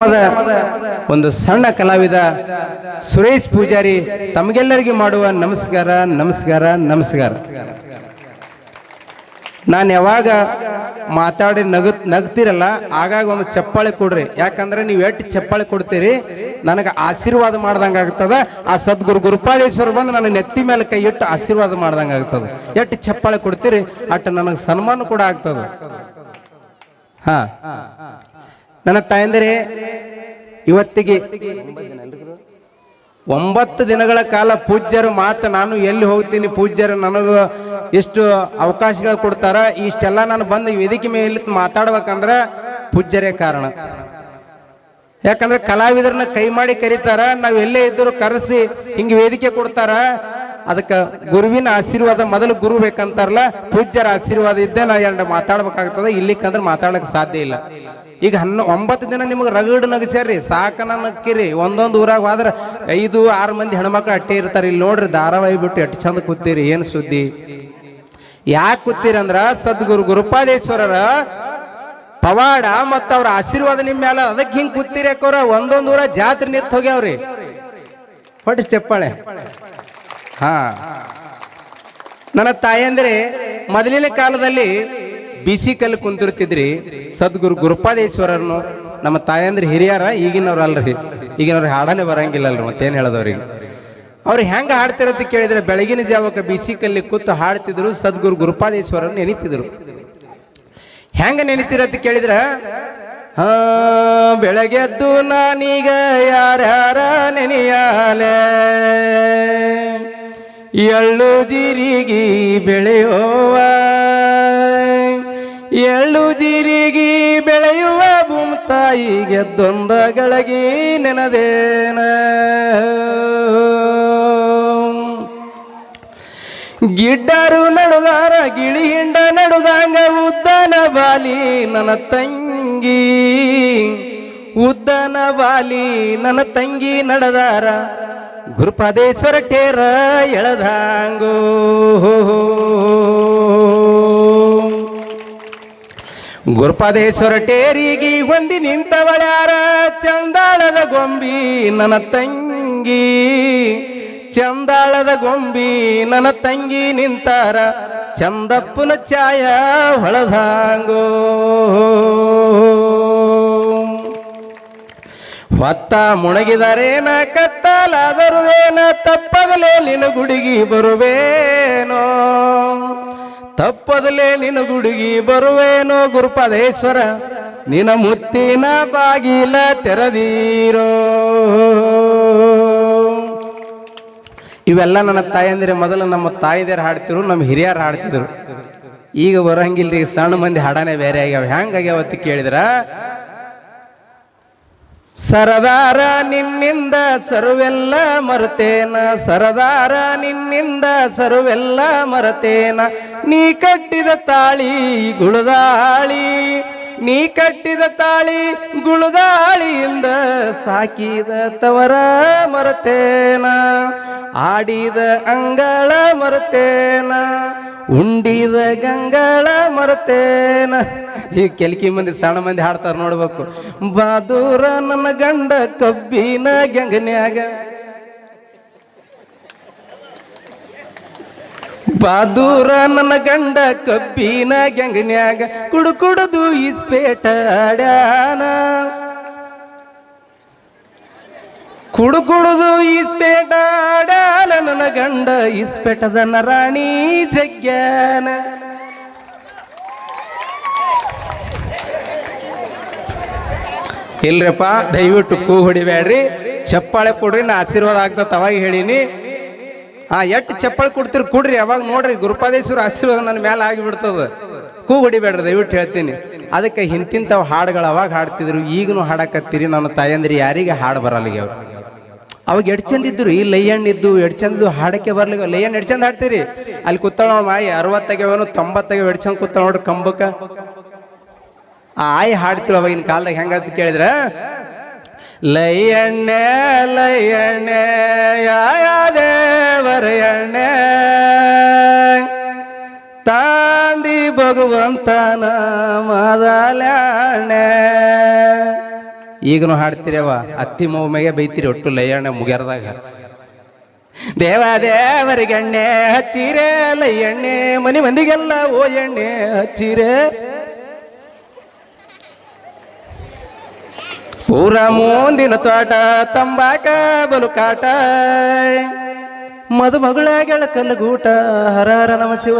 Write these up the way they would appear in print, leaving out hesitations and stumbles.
ಒಂದು ಸಣ್ಣ ಕಲಾವಿದ ಸುರೇಶ್ ಪೂಜಾರಿ ತಮಗೆಲ್ಲರಿಗೂ ಮಾಡುವ ನಮಸ್ಕಾರ ನಮಸ್ಕಾರ ನಮಸ್ಕಾರ. ನಾನು ಯಾವಾಗ ಮಾತಾಡಿ ನಗ್ತಿರಲ್ಲ ಆಗಾಗ ಒಂದು ಚಪ್ಪಾಳೆ ಕೊಡ್ರಿ, ಯಾಕಂದ್ರೆ ನೀವು ಎಷ್ಟು ಚಪ್ಪಾಳೆ ಕೊಡ್ತೀರಿ ನನಗೆ ಆಶೀರ್ವಾದ ಮಾಡ್ದಂಗೆ ಆಗ್ತದ. ಆ ಸದ್ಗುರು ಗುರುಪಾದೇಶ್ವರ ಬಂದು ನನ್ನ ನೆತ್ತಿ ಮೇಲೆ ಕೈ ಇಟ್ಟು ಆಶೀರ್ವಾದ ಮಾಡ್ದಂಗೆ ಆಗ್ತದ. ಎಷ್ಟು ಚಪ್ಪಾಳೆ ಕೊಡ್ತೀರಿ ಅಟ್ಟು ನನಗೆ ಸನ್ಮಾನ ಕೂಡ ಆಗ್ತದ. ಹಾ, ನನ್ನ ತಾಯಂದಿರೇ, ಇವತ್ತಿಗೆ 9 ದಿನಗಳ ಕಾಲ ಪೂಜ್ಯರು ಮಾತು ನಾನು ಎಲ್ಲಿ ಹೋಗ್ತೀನಿ, ಪೂಜ್ಯರು ನನಗೆ ಎಷ್ಟು ಅವಕಾಶಗಳು ಕೊಡ್ತಾರ, ಇಷ್ಟೆಲ್ಲ ನಾನು ಬಂದು ವೇದಿಕೆ ಮೇಲೆ ಮಾತಾಡ್ಬೇಕಂದ್ರೆ ಪೂಜ್ಯರೇ ಕಾರಣ. ಯಾಕಂದ್ರೆ ಕಲಾವಿದರನ್ನ ಕೈ ಮಾಡಿ ಕರೀತಾರ, ನಾವು ಎಲ್ಲೇ ಇದ್ದರೂ ಕರೆಸಿ ಹಿಂಗೆ ವೇದಿಕೆ ಕೊಡ್ತಾರ. ಅದಕ್ಕೆ ಗುರುವಿನ ಆಶೀರ್ವಾದ ಮೊದಲು ಗುರು ಬೇಕಂತಾರಲ್ಲ, ಪೂಜ್ಯರ ಆಶೀರ್ವಾದ ಇದ್ದೇ ನಾ ಎರಡು ಮಾತಾಡ್ಬೇಕಾಗ್ತದೆ. ಇಲ್ಲಿಕ್ಕಂದ್ರೆ ಮಾತಾಡಕ್ಕೆ ಸಾಧ್ಯ ಇಲ್ಲ. ಈಗ 9 ದಿನ ನಿಮಗೆ ರಗಡ್ ನಗಸ್ಯಾರ್ರಿ, ಸಾಕನ ನಕ್ಕಿರಿ. ಒಂದೊಂದು ಊರಾಗ ಹೋದ್ರೆ 5-6 ಮಂದಿ ಹೆಣ್ಮಕ್ಳು ಅಟ್ಟೆ ಇರ್ತಾರೆ. ಇಲ್ಲಿ ನೋಡ್ರಿ ಧಾರಾವಾಹಿ ಬಿಟ್ಟು ಎಷ್ಟು ಚಂದ ಕೂತೀರಿ, ಏನು ಸುದ್ದಿ? ಯಾಕೆ ಕೂತೀರಿ ಅಂದ್ರ ಸದ್ಗುರು ಗುರುಪಾದೇಶ್ವರರ ಪವಾಡ ಮತ್ತು ಅವ್ರ ಆಶೀರ್ವಾದ ನಿಮ್ಮ ಮ್ಯಾಲ, ಅದಕ್ಕೆ ಹಿಂಗೆ ಕೂತೀರಿ. ಯಾಕೋರ ಒಂದೊಂದು ಊರ ಜಾತ್ರೆ ನಿಂತು ಹೋಗ್ಯಾವ್ರಿ. ಹೊಟ್ಟಿ ಚಪ್ಪಾಳೆ. ಹಾ, ನನ್ನ ತಾಯಂದ್ರೆ ಮೊದಲಿನ ಕಾಲದಲ್ಲಿ ಬಿಸಿ ಕಲ್ಲು ಕುಂತಿರ್ತಿದ್ರಿ. ಸದ್ಗುರು ಗುರುಪಾದೇಶ್ವರನ್ನು ನಮ್ಮ ತಾಯಂದ್ರೆ ಹಿರಿಯರ, ಈಗಿನವ್ರು ಅಲ್ರಿ. ಈಗಿನವ್ರಿಗೆ ಹಾಡನೆ ಬರಂಗಿಲ್ಲಲ್ರಿ, ಮತ್ತೇನು ಹೇಳೋದವ್ರಿಗೆ. ಅವ್ರು ಹೆಂಗೆ ಹಾಡ್ತಿರತ್ತೆ ಕೇಳಿದ್ರೆ, ಬೆಳಗಿನ ಜಾವಕ್ಕೆ ಬಿಸಿ ಕಲ್ಲಿ ಕೂತು ಹಾಡ್ತಿದ್ರು, ಸದ್ಗುರು ಗುರುಪಾದೇಶ್ವರನ್ನು ನೆನಿತಿದ್ರು. ಹೆಂಗ ನೆನಿತಿರತ್ತೆ ಕೇಳಿದ್ರ, ಬೆಳಗ್ಗೆದ್ದು ನಾನೀಗ ಯಾರ್ಯಾರ ನೆನೆಯಾಲೆ, ಎಳ್ಳು ಜೀರಿಗೆ ಬೆಳೆಯುವ, ಎಳ್ಳು ಜೀರಿಗೆ ಬೆಳೆಯುವ ಭೂಮತಾಯಿ ಗೆದ್ದೊಂದ ಗಳಗಿ ನೆನದೇನ, ಗಿಡ್ಡರು ನಡುದಾರ ಗಿಳಿ ಹಿಂಡ ನಡುದಂಗ, ಉದ್ದನ ಬಾಲಿ ನನ್ನ ತಂಗಿ, ಉದ್ದನ ಬಾಲಿ ನನ್ನ ತಂಗಿ ನಡೆದಾರ, ಗುರುಪಾದೇಶ್ವರ ಟೇರ ಎಳದಂಗೋ. ಗುರುಪಾದೇಶ್ವರ ಟೇರಿಗೆ ಹೊಂದಿ ನಿಂತವಳ್ಯಾರ, ಚಂದಾಳದ ಗೊಂಬಿ ನನ್ನ ತಂಗಿ, ಚಂದಾಳದ ಗೊಂಬಿ ನನ್ನ ತಂಗಿ ನಿಂತಾರ, ಚಂದಪ್ಪನ ಛಾಯ ಹೊಳದಂಗೋ. ಹೊತ್ತ ಮುಣಗಿದರೇನ ಕತ್ತಲಾದರುವೇನ, ತಪ್ಪದಲೇ ನಿನ್ನ ಗುಡಿಗಿ ಬರುವೇನೋ, ತಪ್ಪದಲೇ ನಿನ್ನ ಗುಡಿಗಿ ಬರುವೇನೋ, ಗುರುಪಾದೇಶ್ವರ ನಿನ್ನ ಮುತ್ತಿನ ಬಾಗಿಲ ತೆರೆದೀರೋ. ಇವೆಲ್ಲ ನನ್ನ ತಾಯಂದಿರ ಮೊದಲು ನಮ್ಮ ತಾಯಿದೇರು ಹಾಡ್ತಿರು, ನಮ್ಮ ಹಿರಿಯರು ಹಾಡ್ತಿದ್ರು. ಈಗ ಬರಂಗಿಲ್ರಿ, ಸಣ್ಣ ಮಂದಿ ಹಾಡನೆ ಬೇರೆ ಆಗ್ಯಾವ. ಹೆಂಗಾಗ್ಯಾವ ಅಂತ ಕೇಳಿದ್ರ, ಸರದಾರ ನಿನ್ನಿಂದ ಸರುವೆಲ್ಲ ಮರೆತೇನ, ಸರದಾರ ನಿನ್ನಿಂದ ಸರುವೆಲ್ಲ ಮರೆತೇನ, ನೀ ಕಟ್ಟಿದ ತಾಳಿ ಗುಳುದಾಳಿ, ನೀ ಕಟ್ಟಿದ ತಾಳಿ ಗುಳುದಾಳಿಯಿಂದ ಸಾಕಿದ ತವರ ಮರೆತೇನ, ಆಡಿದ ಅಂಗಳ ಮರೆತೇನ, ಉಂಡಿದ ಗಂಗಳ ಮರೆತೇನ. ಈ ಕೆಲಕಿ ಮಂದಿ ಸಣ್ಣ ಮಂದಿ ಹಾಡ್ತಾರ ನೋಡ್ಬೇಕು. ಬಾದೂರ ನನ್ನ ಗಂಡ ಕಬ್ಬಿನ ಗಂಗನ್ಯಾಗ, ಬಾದೂರ ನನ್ನ ಗಂಡ ಕಬ್ಬಿನ ಗಂಗನ್ಯಾಗ, ಕುಡು ಕುಡುದು ಇಸ್ಪೇಟ ಆಡ್ಯಾನ, ಕುಡು ಕುಡುದು ಇಸ್ಪೇಟ ಆಡ್ಯಾಲ ನನ್ನ ಗಂಡ, ಇಸ್ಪೇಟದ ನರಾಣಿ ಜಗ್ಯಾನ. ಇಲ್ರಪ್ಪ, ದಯವಿಟ್ಟು ಕೂ ಹೊಡಿಬೇಡ್ರಿ, ಚಪ್ಪಾಳೆ ಕೊಡ್ರಿ, ನಾ ಆಶೀರ್ವಾದ ಆಗ್ತದ ಅವಾಗ ಹೇಳಿನಿ. ಎಷ್ಟು ಚಪ್ಪಾಳೆ ಕೊಡ್ತೀರಿ ಕೊಡ್ರಿ, ಅವಾಗ ನೋಡ್ರಿ ಗುರುಪಾದೇಶ್ವರ ಆಶೀರ್ವಾದ ನನ್ನ ಮೇಲೆ ಆಗಿಬಿಡ್ತದ. ಕೂ ಹೊಡಿಬೇಡ್ರಿ ದಯವಿಟ್ಟು ಹೇಳ್ತೀನಿ. ಅದಕ್ಕೆ ಹಿಂತಿಂತವ್ ಹಾಡುಗಳು ಅವಾಗ ಹಾಡ್ತಿದ್ರು, ಈಗನು ಹಾಡಕತ್ತೀರಿ. ನನ್ನ ತಾಯಂದ್ರಿ ಯಾರಿಗೆ ಹಾಡು ಬರಲ್ಲಿಗೆ ಅವ್ರು. ಅವಾಗ ಎಡ್ ಚಂದ ಇದ್ರು, ಈ ಲೈಯಣ್ಣ ಇದ್ದು ಎಡ್ ಚಂದ ಹಾಡಕ್ಕೆ ಬರ್ಲಿಕ್ಕೆ. ಲೈಯಣ್ಣ ಎಡ್ ಚಂದ ಹಾಡ್ತೀರಿ, ಅಲ್ಲಿ ಕೂತಾಳ ಮಾಯಿ 60 90 ಎಡ್ ಚಂದ ಕೂತಾಳ ನೋಡ್ರಿ ಕಂಬಕ್ಕ. ಆ ಆಯಿ ಹಾಡ್ತಿಳು ಅವಾಗಿನ ಕಾಲದಾಗ. ಹೆಂಗಂತ ಕೇಳಿದ್ರ, ಲೈಯಣ್ಣೆ ಲೈಯಣ್ಣೆ ಯಾವ ದೇವರ ಎಣ್ಣೆ, ತಾಂದಿ ಭಗವಂತನ ಮೊದಲಣ್ಣೆ, ಈಗನು ಹಾಡ್ತೀರವ ಅತ್ತಿ ಮೌಮೆಗೆ ಬೈತೀರಿ ಒಟ್ಟು ಲಯ್ಯಣ್ಣ ಮುಗ್ಯಾರದಾಗ. ದೇವರಿಗೆ ಎಣ್ಣೆ ಹಚ್ಚಿರೆ ಲಯ್ಯಣ್ಣೆ ಮನಿ ಮಂದಿಗೆಲ್ಲ ಓ ಎಣ್ಣೆ ಹಚ್ಚಿರೆ. ಪೂರ ಮುಂದಿನ ತೋಟ ತಂಬಾಕ ಬಲುಕಾಟ ಮದುಮಗಳ ಗೆಳಕಲ್ಲ ಗೂಟ ಹರ ಹರ ನಮ ಶಿವ.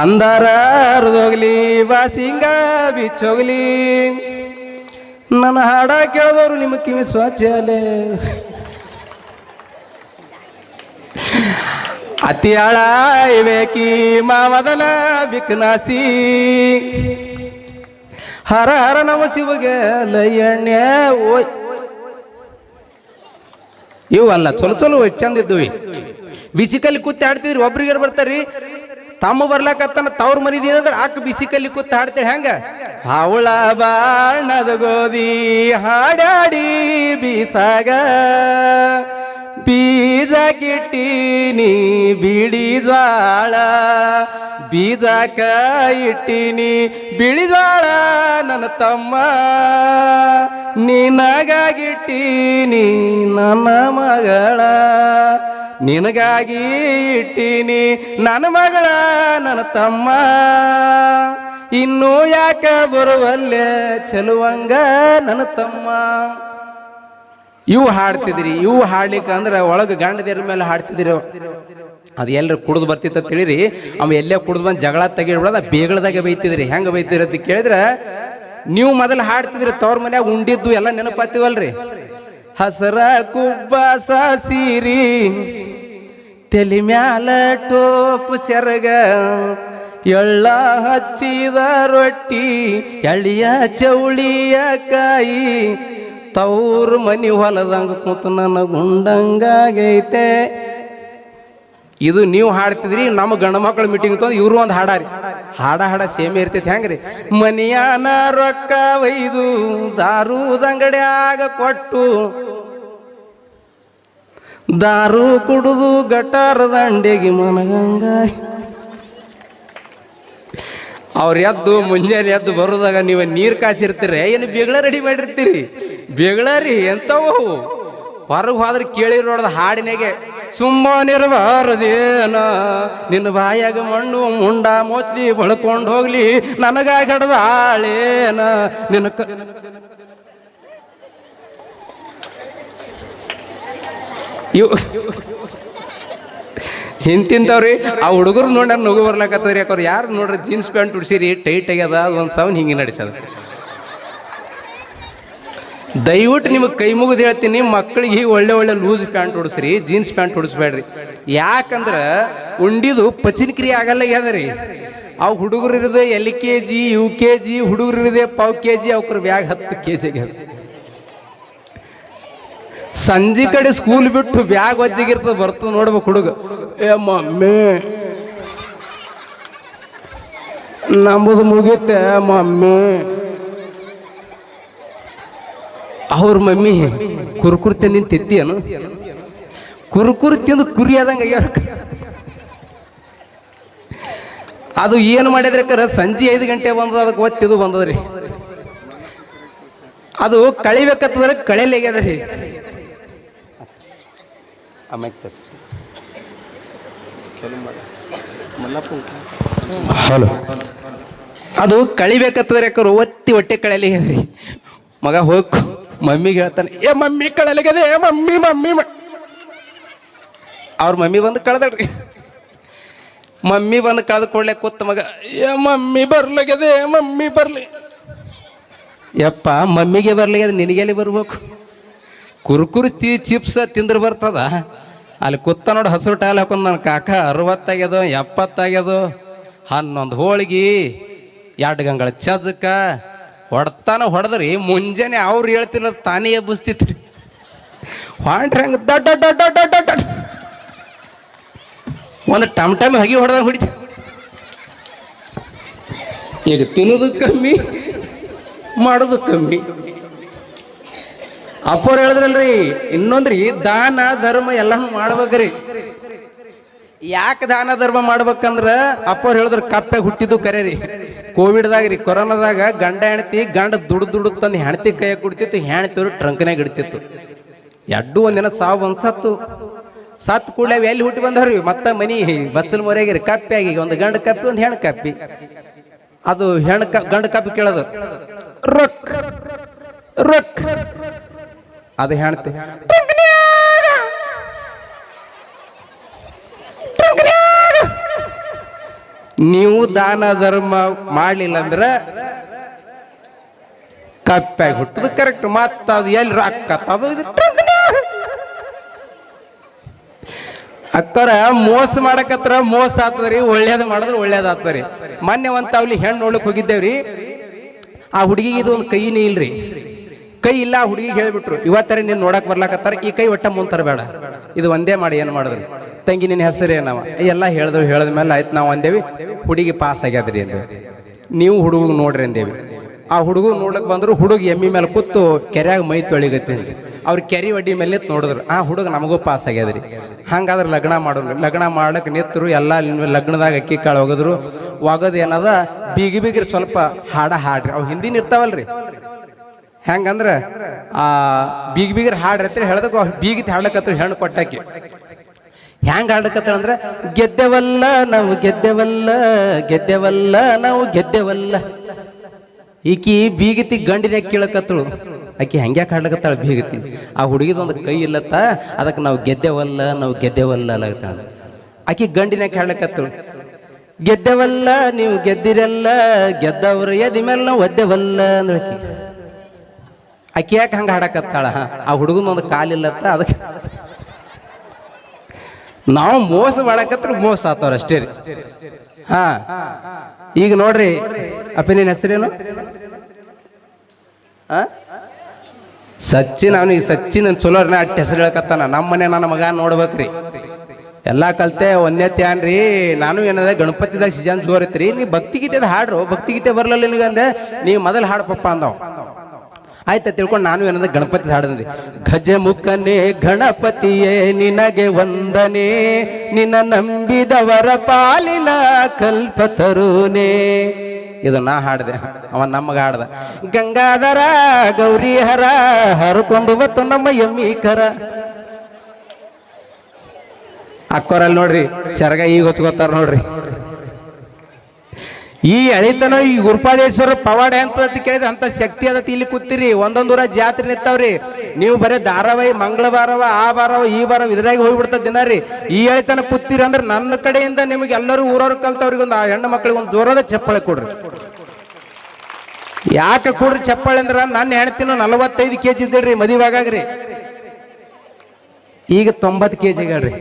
ಅಂದಾರ ಹರಿದೋಗ್ಲಿ ಬಾಸಿಂಗ ಬಿಚ್ಚೋಗ್ಲಿ ನನ್ನ ಹಾಡ ಕೇಳಿದವರು ನಿಮ್ಮ ಕಿವಿ ಸ್ವಚ್ಛಲೆ. ಅತಿಯಾಳ ಇವೇಕಿ ಮಾವದನ ಬಿಕ್ನಾಸಿ ಹರ ಹರ ನಮ ಶಿವಗೆ ಲಯ್ಯಣ್ಯ ಓಯ್. ಇವು ಅಲ್ಲ ಚಲೋ ಚಲೋ ಚಂದ ಇದ್ದುವಿ. ಬಿಸಿಕಲ್ಲಿ ಕೂತ್ ಆಡ್ತಿದ್ರಿ ಒಬ್ರಿಗಾರ ಬರ್ತಾರ್ರಿ. ತಮ್ಮ ಬರ್ಲಾಕತ್ತಾನ ತವ್ರ ಮನಿದಿ ಅಂದ್ರೆ ಆಕ ಬಿಸಿಕಲ್ಲಿ ಕೂತ್ ಹಾಡ್ತೀರಿ ಹೆಂಗ. ಅವಳ ಬಾಣದ ಗೋಧಿ ಹಾಡಾಡಿ ಬೀಸಾಗ ಬೀಜ ಕಿಟ್ಟಿನಿ ಬಿಳಿ ಜ್ವಾಳ ಬೀಜಕ ಇಟ್ಟಿನಿ ಬಿಳಿ ಜ್ವಾಳ ನನ್ನ ತಮ್ಮ ನಿನಗಾಗಿಟ್ಟಿನಿ ನನ್ನ ಮಗಳ ನಿನಗಾಗಿ ಇಟ್ಟಿನಿ ನನ್ನ ಮಗಳ ನನ್ನ ತಮ್ಮ ಇನ್ನೂ ಯಾಕ ಬರುವಲ್ಲೇ ಚೆಲುವಂಗ ನನ್ನ ತಮ್ಮ. ಇವು ಹಾಡ್ತಿದ್ರಿ. ಇವು ಹಾಡ್ಲಿಕ್ಕೆ ಅಂದ್ರೆ ಒಳಗೆ ಗಂಡದೇರ ಮೇಲೆ ಹಾಡ್ತಿದ್ರಿ. ಅದು ಎಲ್ಲರೂ ಕುಡ್ದು ಬರ್ತಿತ್ತ ತಿಳಿರಿ. ಅವ ಎಲ್ಲೇ ಕುಡ್ದು ಬಂದು ಜಗಳ ತೆಗಿಡ್ಬಿಡೋದ ಬೇಗಳದಾಗೆ ಬೈತಿದ್ರಿ. ಹೆಂಗೆ ಬೈತಿದ್ರಿ ಅಂತ ಕೇಳಿದ್ರೆ ನೀವು ಮೊದಲು ಹಾಡ್ತಿದ್ರಿ ತವ್ರ ಮನ್ಯಾಗ ಉಂಡಿದ್ದು ಎಲ್ಲ ನೆನಪಾತಿವಲ್ರಿ. ಹಸರ ಕುಬ್ಬಸ ಸೀರಿ ತಲಿ ಮ್ಯಾಲ ಟೋಪು ಸೆರಗ ಎಳ್ಳ ಹಚ್ಚಿದ ರೊಟ್ಟಿ ಎಳಿಯ ಚೌಳಿಯ ಕಾಯಿ ತವ್ರ ಮನಿ ಹೊಲದಂಗ ಕೂತು ನನ್ನ ಗುಂಡಂಗಾಗೈತೆ. ಇದು ನೀವು ಹಾಡ್ತಿದ್ರಿ. ನಮ್ಮ ಗಂಡು ಮಕ್ಕಳ ಮೀಟಿಂಗ್ ತಂದು ಇವರು ಒಂದು ಹಾಡಾರಿ. ಹಾಡ ಸೇಮೆ ಇರ್ತೈತಿ. ಹೆಂಗ್ರಿ ಮನಿಯಾನ ರೊಕ್ಕ ಒಯ್ದು ದಾರುದಂಗಡ್ಯಾಗ ಕೊಟ್ಟು ದಾರು ಕುಡುದು ಗಟಾರ ದಂಡೆಗೆ ಮನಗಂಗ. ಅವ್ರು ಎದ್ದು ಮುಂಜಾನೆ ಎದ್ದು ಬರೋದಾಗ ನೀವು ನೀರು ಕಾಸಿರ್ತೀರಿ. ಏನು ಬೇಗಳ ರೆಡಿ ಮಾಡಿರ್ತೀರಿ. ಬೇಗಳರಿ ಎಂತವು ಹೊರಗೆ ಹೋದ್ರೆ ಕೇಳಿ ನೋಡ್ದ ಹಾಡಿನಾಗೆ ಸುಮ್ಮನಿರಬಾರದೇನ ನಿನ್ನ ಬಾಯಾಗ ಮಣ್ಣು ಮುಂಡ ಮೋಚ್ಲಿ ಬಳ್ಕೊಂಡು ಹೋಗ್ಲಿ ನನಗಾಗಿ ಹಡದ ಆಳೇನ ನಿನ್ನ ಇವು ಹಿಂತಿಂತವ್ರಿ. ಆ ಹುಡುಗರು ನೋಡ್ಯಾರ ನಗು ಬರ್ಲಾಕತ್ತವ್ರಿ. ಯಾಕವ್ರು ಯಾರು ನೋಡ್ರಿ ಜೀನ್ಸ್ ಪ್ಯಾಂಟ್ ಉಡ್ಸಿರಿ ಟೈಟ್ ಆಗ್ಯದ ಒಂದು ಸೌನ್ ಹಿಂಗೆ ನಡಿಸದ. ದಯವಿಟ್ಟು ನಿಮಗೆ ಕೈ ಮುಗಿದು ಹೇಳ್ತೀನಿ, ಮಕ್ಕಳಿಗೆ ಒಳ್ಳೆ ಒಳ್ಳೆ ಲೂಸ್ ಪ್ಯಾಂಟ್ ಉಡಿಸ್ರಿ, ಜೀನ್ಸ್ ಪ್ಯಾಂಟ್ ಉಡಿಸ್ಬೇಡ್ರಿ. ಯಾಕಂದ್ರೆ ಉಂಡಿದು ಪಚನಕ್ರಿಯೆ ಆಗಲ್ಲ ಆಗ್ಯದ ರೀ. ಅವು ಹುಡುಗರು ಇರೋದು LKG UKG ಹುಡುಗರು ಇರೋದೇ ಪಾವ್ KG ಅವ್ರ ಬ್ಯಾಗ್ 10 kg ಆಗ್ಯದ. ಸಂಜೆ ಕಡೆ ಸ್ಕೂಲ್ ಬಿಟ್ಟು ಬ್ಯಾಗ್ ಒಜ್ಜಿಗಿರ್ತದೆ ಬರ್ತದೆ ನೋಡ್ಬೇಕು ಹುಡುಗ. ಏ ಮಮ್ಮಿ ನಂಬುದು ಮುಗಿತೆ ಮಮ್ಮಿ. ಅವ್ರ ಮಮ್ಮಿ ಕುರ್ಕುರಿ ತಿಂದಿನ ತೆತ್ತಿಯನು ಕುರ್ಕುರಿ ತಿಂದು ಕುರಿ ಆದಂಗೆ ಆಗ್ಯಾರ. ಅದು ಏನು ಮಾಡಿದ್ರೆ ಸಂಜೆ 5 ಗಂಟೆ ಬಂದದ. ಅದಕ್ಕೆ ಒತ್ತಿದು ಬಂದದ್ರಿ. ಅದು ಕಳಿಬೇಕತ್ತಂದ್ರೆ ಕಳೆಯಲಾಗ್ಯದ ರೀ. ಹಲೋ, ಅದು ಕಳಿಬೇಕತ್ತಂದ್ರೆ ಯಾಕಂದ್ರೆ ಒತ್ತಿ ಹೊಟ್ಟೆ ಕಳೆಯಲಾಗ್ಯದ ರೀ. ಮಗ ಹೋಗ್ ಮಮ್ಮಿಗೆ ಹೇಳ್ತಾನೆ, ಏ ಮಮ್ಮಿ ಕಳೆಯಲಾಗ್ಯದ, ಏ ಮಮ್ಮಿ ಮಮ್ಮಿ. ಅವ್ರ ಮಮ್ಮಿ ಬಂದು ಕಳೆದಳ್ರಿ. ಮಮ್ಮಿ ಬಂದು ಕಳೆದು ಕೊಡ್ಲೆ ಕೂತ ಮಗ, ಏ ಮಮ್ಮಿ ಬರ್ಲಾಗ್ಯದೆ, ಮಮ್ಮಿ ಬರ್ಲಿ. ಯಪ್ಪ ಮಮ್ಮಿಗೆ ಬರ್ಲಾಗ್ಯದ, ನಿನಗೆಲ್ಲಿ ಬರ್ಬೇಕು? ಕುರ್ಕುರಿ ಚಿಪ್ಸ್ ತಿಂದ್ರೆ ಬರ್ತದ? ಅಲ್ಲಿ ಕೂತ ನೋಡಿ ಹಸಿರು ಟಾಲ್ ಹಾಕೊಂಡು ನನ್ನ ಕಾಕ 60 ಆಗ್ಯದೋ 70 ಆಗ್ಯದೋ. 11 ಹೋಳಿಗೆ 2 ಗಂಗಳ ಚಜಕ ಹೊಡ್ತಾನ ಹೊಡೆದ್ರಿ. ಮುಂಜಾನೆ ಅವ್ರು ಹೇಳ್ತಿಲ್ಲ, ತಾನೇ ಎಬ್ಬಿಸ್ತಿತ್ರಿ. ಹೊಂಟ್ರಿ ಹಂಗೆ ದಡ್ಡ ದಡ್ಡ ದಡ್ಡ ದಡ್ಡ ಒಂದು ಟಮ್ ಹಗಿ ಹೊಡೆದಾಗ ಹೊಡಿತ. ಈಗ ತಿನ್ನೋದು ಕಮ್ಮಿ, ಮಾಡೋದು ಕಮ್ಮಿ. ಅಪ್ಪವ್ರು ಹೇಳಿದ್ರಲ್ರಿ, ಇನ್ನೊಂದ್ರಿ ದಾನ ಧರ್ಮ ಎಲ್ಲಾನು ಮಾಡ್ಬೇಕ್ರಿ. ಯಾಕೆ ದಾನ ಧರ್ಮ ಮಾಡ್ಬೇಕಂದ್ರ ಅಪ್ಪವ್ರು ಹೇಳಿದ್ರು ಕಪ್ಪೆ ಹುಟ್ಟಿದ್ದು ಕರೆ ರೀ. ಕೋವಿಡ್ದಾಗ ರೀ, ಕೊರೋನಾದಾಗ ಗಂಡ ಹೆಣ್ತಿ ಗಂಡ ದುಡ್ಡು ತಂದು ಹೆಣ್ತಿ ಕೈಯಾಗ ಕುಡ್ತಿತ್ತು, ಹೆಣ್ತಿವ್ರು ಟ್ರಂಕ್ನಾಗ ಇಡ್ತಿತ್ತು. ಎಡ್ಡು ಒಂದಿನ ಸಾವು ಅನ್ಸತ್ತು. ಸತ್ ಕೂಡಲೇ ಎಲ್ಲಿ ಹುಟ್ಟಿ ಬಂದವ್ರಿ ಮತ್ತೆ ಮನಿ ಬಚ್ಚಲ್ ಮೊರೆಗಿರಿ ಕಪ್ಪಿ ಆಗಿ, ಒಂದು ಗಂಡ ಕಪ್ಪಿ ಒಂದು ಹೆಣ್ಣು ಕಪ್ಪಿ. ಅದು ಗಂಡ ಕಪ್ಪಿ ಕೇಳೋದು ರೊಕ್ ರೊಕ್, ಅದು ಹೆಣ್ತಿ ನೀವು ದಾನ ಧರ್ಮ ಮಾಡ್ಲಿಲ್ಲ ಅಂದ್ರ ಕಪ್ಪಾಗಿ ಹುಟ್ಟದು ಕರೆಕ್ಟ್. ಮತ್ತ ಅದು ಎಲ್ಲಿ ರೊಕ್ಕ ಅದು ಅಕ್ಕರ ಮೋಸ ಮಾಡಕತ್ರ ಮೋಸ ಆಗ್ತದ್ರಿ, ಒಳ್ಳೇದ್ ಮಾಡಿದ್ರೆ ಒಳ್ಳೇದಾಗ್ತದ್ರಿ. ಮೊನ್ನೆ ಒಂದ್ ತಾವ್ಲಿ ಹೆಣ್ಣು ನೋಡ್ಲಿಕ್ ಹೋಗಿದ್ದೇವ್ರಿ. ಆ ಹುಡುಗಿಗೆ ಇದು ಒಂದು ಕೈನೇ ಇಲ್ರಿ, ಕೈ ಇಲ್ಲ. ಆ ಹುಡುಗಿಗೆ ಹೇಳ್ಬಿಟ್ರು ಇವತ್ತರ ನೀನ್ ನೋಡಕ್ ಬರ್ಲಾಕತ್ತಾರ, ಈ ಕೈ ಒಟ್ಟ ಮುಂತಾರ ಬೇಡ, ಇದು ಒಂದೇ ಮಾಡಿ ಏನ್ ಮಾಡಿದ್ರಿ. ತಂಗಿ ನಿನ್ನ ಹೆಸರೇನವ ಎಲ್ಲ ಹೇಳಿದ್ರು. ಹೇಳಿದ್ಮೇಲೆ ಆಯ್ತು ನಾವು ಅಂದೇವಿ ಹುಡುಗಿ ಪಾಸ್ ಆಗ್ಯಾದ್ರಿ ಅಂದೇವಿ. ನೀವು ಹುಡುಗ ನೋಡ್ರಿ ಅಂದೇವಿ. ಆ ಹುಡುಗ ನೋಡ್ಲಕ್ ಬಂದ್ರು. ಹುಡುಗ ಎಮ್ಮಿ ಮೇಲೆ ಕೂತು ಕೆರೆಯಾಗ ಮೈ ತೊಳಿಗತ್ತೀನಿ. ಅವ್ರ ಕೆರೆ ಒಡ್ಡಿ ಮೇಲೆ ನಿಂತು ನೋಡಿದ್ರು. ಆ ಹುಡುಗ ನಮಗೂ ಪಾಸ್ ಆಗ್ಯಾದ್ರಿ. ಹಂಗಾದ್ರೆ ಲಗ್ನ ಮಾಡೋರು. ಲಗ್ನ ಮಾಡಕ್ ನಿಂತರು. ಎಲ್ಲ ಲಗ್ನದಾಗ ಅಕ್ಕಿ ಕಾಳು ಒಗದ್ರು. ಒಗದ್ ಏನದ ಬೀಗಿರಿ ಸ್ವಲ್ಪ ಹಾಡ್ರಿ. ಅವ್ ಹಿಂದಿನ ಇರ್ತಾವಲ್ರಿ. ಹೆಂಗಂದ್ರ ಆ ಬೀಗಿರಿ ಹಾಡ್ರಿ ಹೇಳ್ದಕ್ಕ ಬೀಗಿತಿ ಹಾಡ್ಲಕತ್ರ ಹೆಣ್ಣು ಕೊಟ್ಟಾಕಿ. ಹೆಂಗ ಹಾಡ್ಲಕತ್ತಾರ ಅಂದ್ರ ಗೆದ್ದೆವಲ್ಲ ನಾವು ಗೆದ್ದೆವಲ್ಲ, ಗೆದ್ದೆವಲ್ಲ ನಾವು ಗೆದ್ದೆವಲ್ಲ. ಈಕಿ ಬೀಗತಿ ಗಂಡಿನ ಕೇಳಕತ್ತಳು. ಆಕಿ ಹಂಗ್ಯಾಕೆ ಹಾಡ್ಲಕತ್ತಾಳ ಬೀಗತಿ. ಆ ಹುಡುಗಿದೊಂದು ಕೈ ಇಲ್ಲತ್ತ, ಅದಕ್ಕೆ ನಾವು ಗೆದ್ದೆವಲ್ಲ ನಾವು ಗೆದ್ದೆವಲ್ಲ ಅಲ್ಲತ್ತ. ಆಕಿ ಗಂಡಿನ ಹಾಡ್ಲಕತ್ತಳು ಗೆದ್ದೆವಲ್ಲ ನೀವು ಗೆದ್ದಿರಲ್ಲ, ಗೆದ್ದವ್ರು ಎದಿ ಮೇಲೆ ನಾವು ಒದ್ದೆವಲ್ಲ ಅಂದ್ರೆ ಆಕಿ ಯಾಕೆ ಹಂಗ ಹಾಡಕತ್ತಾಳ. ಆ ಹುಡುಗನೊಂದು ಕಾಲಿಲ್ಲತ್ತ, ಅದಕ್ಕೆ ನಾವು ಮೋಸ ಮಾಡಕತ್ರ ಮೋಸ ಆತವ್ರ ಅಷ್ಟೇ ರೀ. ಹಾ ಈಗ ನೋಡ್ರಿ ಅಪ್ಪ ನಿನ್ನ ಹೆಸರೇನು? ಸಚ್ಚಿನ್. ಅವನಿಗೆ ಸಚ್ಚಿನ್ ಚಲೋರ್ನ ಅಟ್ಟ ಹೆಸರು ಹೇಳಕತ್ತಾನ. ನಮ್ಮ ಮನೆ ನನ್ನ ಮಗ ನೋಡ್ಬೇಕ್ರಿ. ಎಲ್ಲಾ ಕಲ್ತೆ ಒಂದೇ ತ್ಯಾನ್ರಿ. ನಾನು ಏನದ ಗಣಪತಿದಾಗ ಸಿಜಾನ್ ಜೋರ್ ಐತ್ರಿ. ನೀ ಭಕ್ತಿಗೀತೆದ ಹಾಡ್ರು, ಭಕ್ತಿಗೀತೆ ಬರ್ಲಿಲ್ಲ ನಿನಗಂದೆ ನೀವು ಮೊದಲು ಹಾಡು ಪಪ್ಪ ಅಂದವ್. ಆಯ್ತಾ ತಿಳ್ಕೊಂಡು ನಾನು ಏನಂದ ಗಣಪತಿ ಹಾಡದ್ರಿ. ಗಜಮುಖನೇ ಗಣಪತಿಯೇ ನಿನಗೆ ವಂದನೆ, ನಿನ್ನ ನಂಬಿದವರ ಪಾಲಿನ ಕಲ್ಪತರುನೇ. ಇದು ನಾ ಹಾಡ್ದೆ, ಅವ ನಮಗ ಹಾಡ್ದ. ಗಂಗಾಧರ ಗೌರಿಹರ ಹರ್ಕೊಂಡು ಬತ್ತು ನಮ್ಮ ಎಮ್ಮೀಕರ. ಅಕ್ಕೋರಲ್ಲಿ ನೋಡ್ರಿ ಶರಗ ಈಗ ಹೊತ್ಕೋತಾರ ನೋಡ್ರಿ. ಈ ಎಳಿತನ ಈ ಗುರುಪಾದೇಶ್ವರ ಪವಾಡ ಅಂತ ಕೇಳಿದ್ರೆ ಅಂತ ಶಕ್ತಿ ಅದತಿ. ಇಲ್ಲಿ ಕೂತಿರಿ, ಒಂದೊಂದೂರ ಜಾತ್ರೆ ನಿಂತಾವ್ರಿ. ನೀವು ಬರೀ ಧಾರಾವಾಹಿ ಮಂಗಳವಾರವ ಆ ವಾರವ ಈ ವಾರ ಇದ್ರಾಗ ಹೋಗ್ಬಿಡ್ತದ ದಿನ ರೀ. ಈ ಎಳಿತನ ಕೂತಿರಿ ಅಂದ್ರೆ ನನ್ನ ಕಡೆಯಿಂದ ನಿಮಗೆ ಎಲ್ಲರೂ ಊರವ್ರು ಕಲ್ತವ್ರಿಗೆ ಒಂದು ಆ ಹೆಣ್ಣು ಮಕ್ಕಳಿಗೆ ಒಂದು ಜೋರದ ಚಪ್ಪಾಳೆ ಕೊಡ್ರಿ. ಯಾಕೆ ಕೊಡ್ರಿ ಚಪ್ಪಾಳೆ ಅಂದ್ರ ನನ್ನ ಹೆಣ್ತಿನ 45 kg ಇದ್ದಿಡ್ರಿ ಮದುವೆಗಾಗ್ರಿ. ಈಗ 90 kg ಆಗ್ರಿ.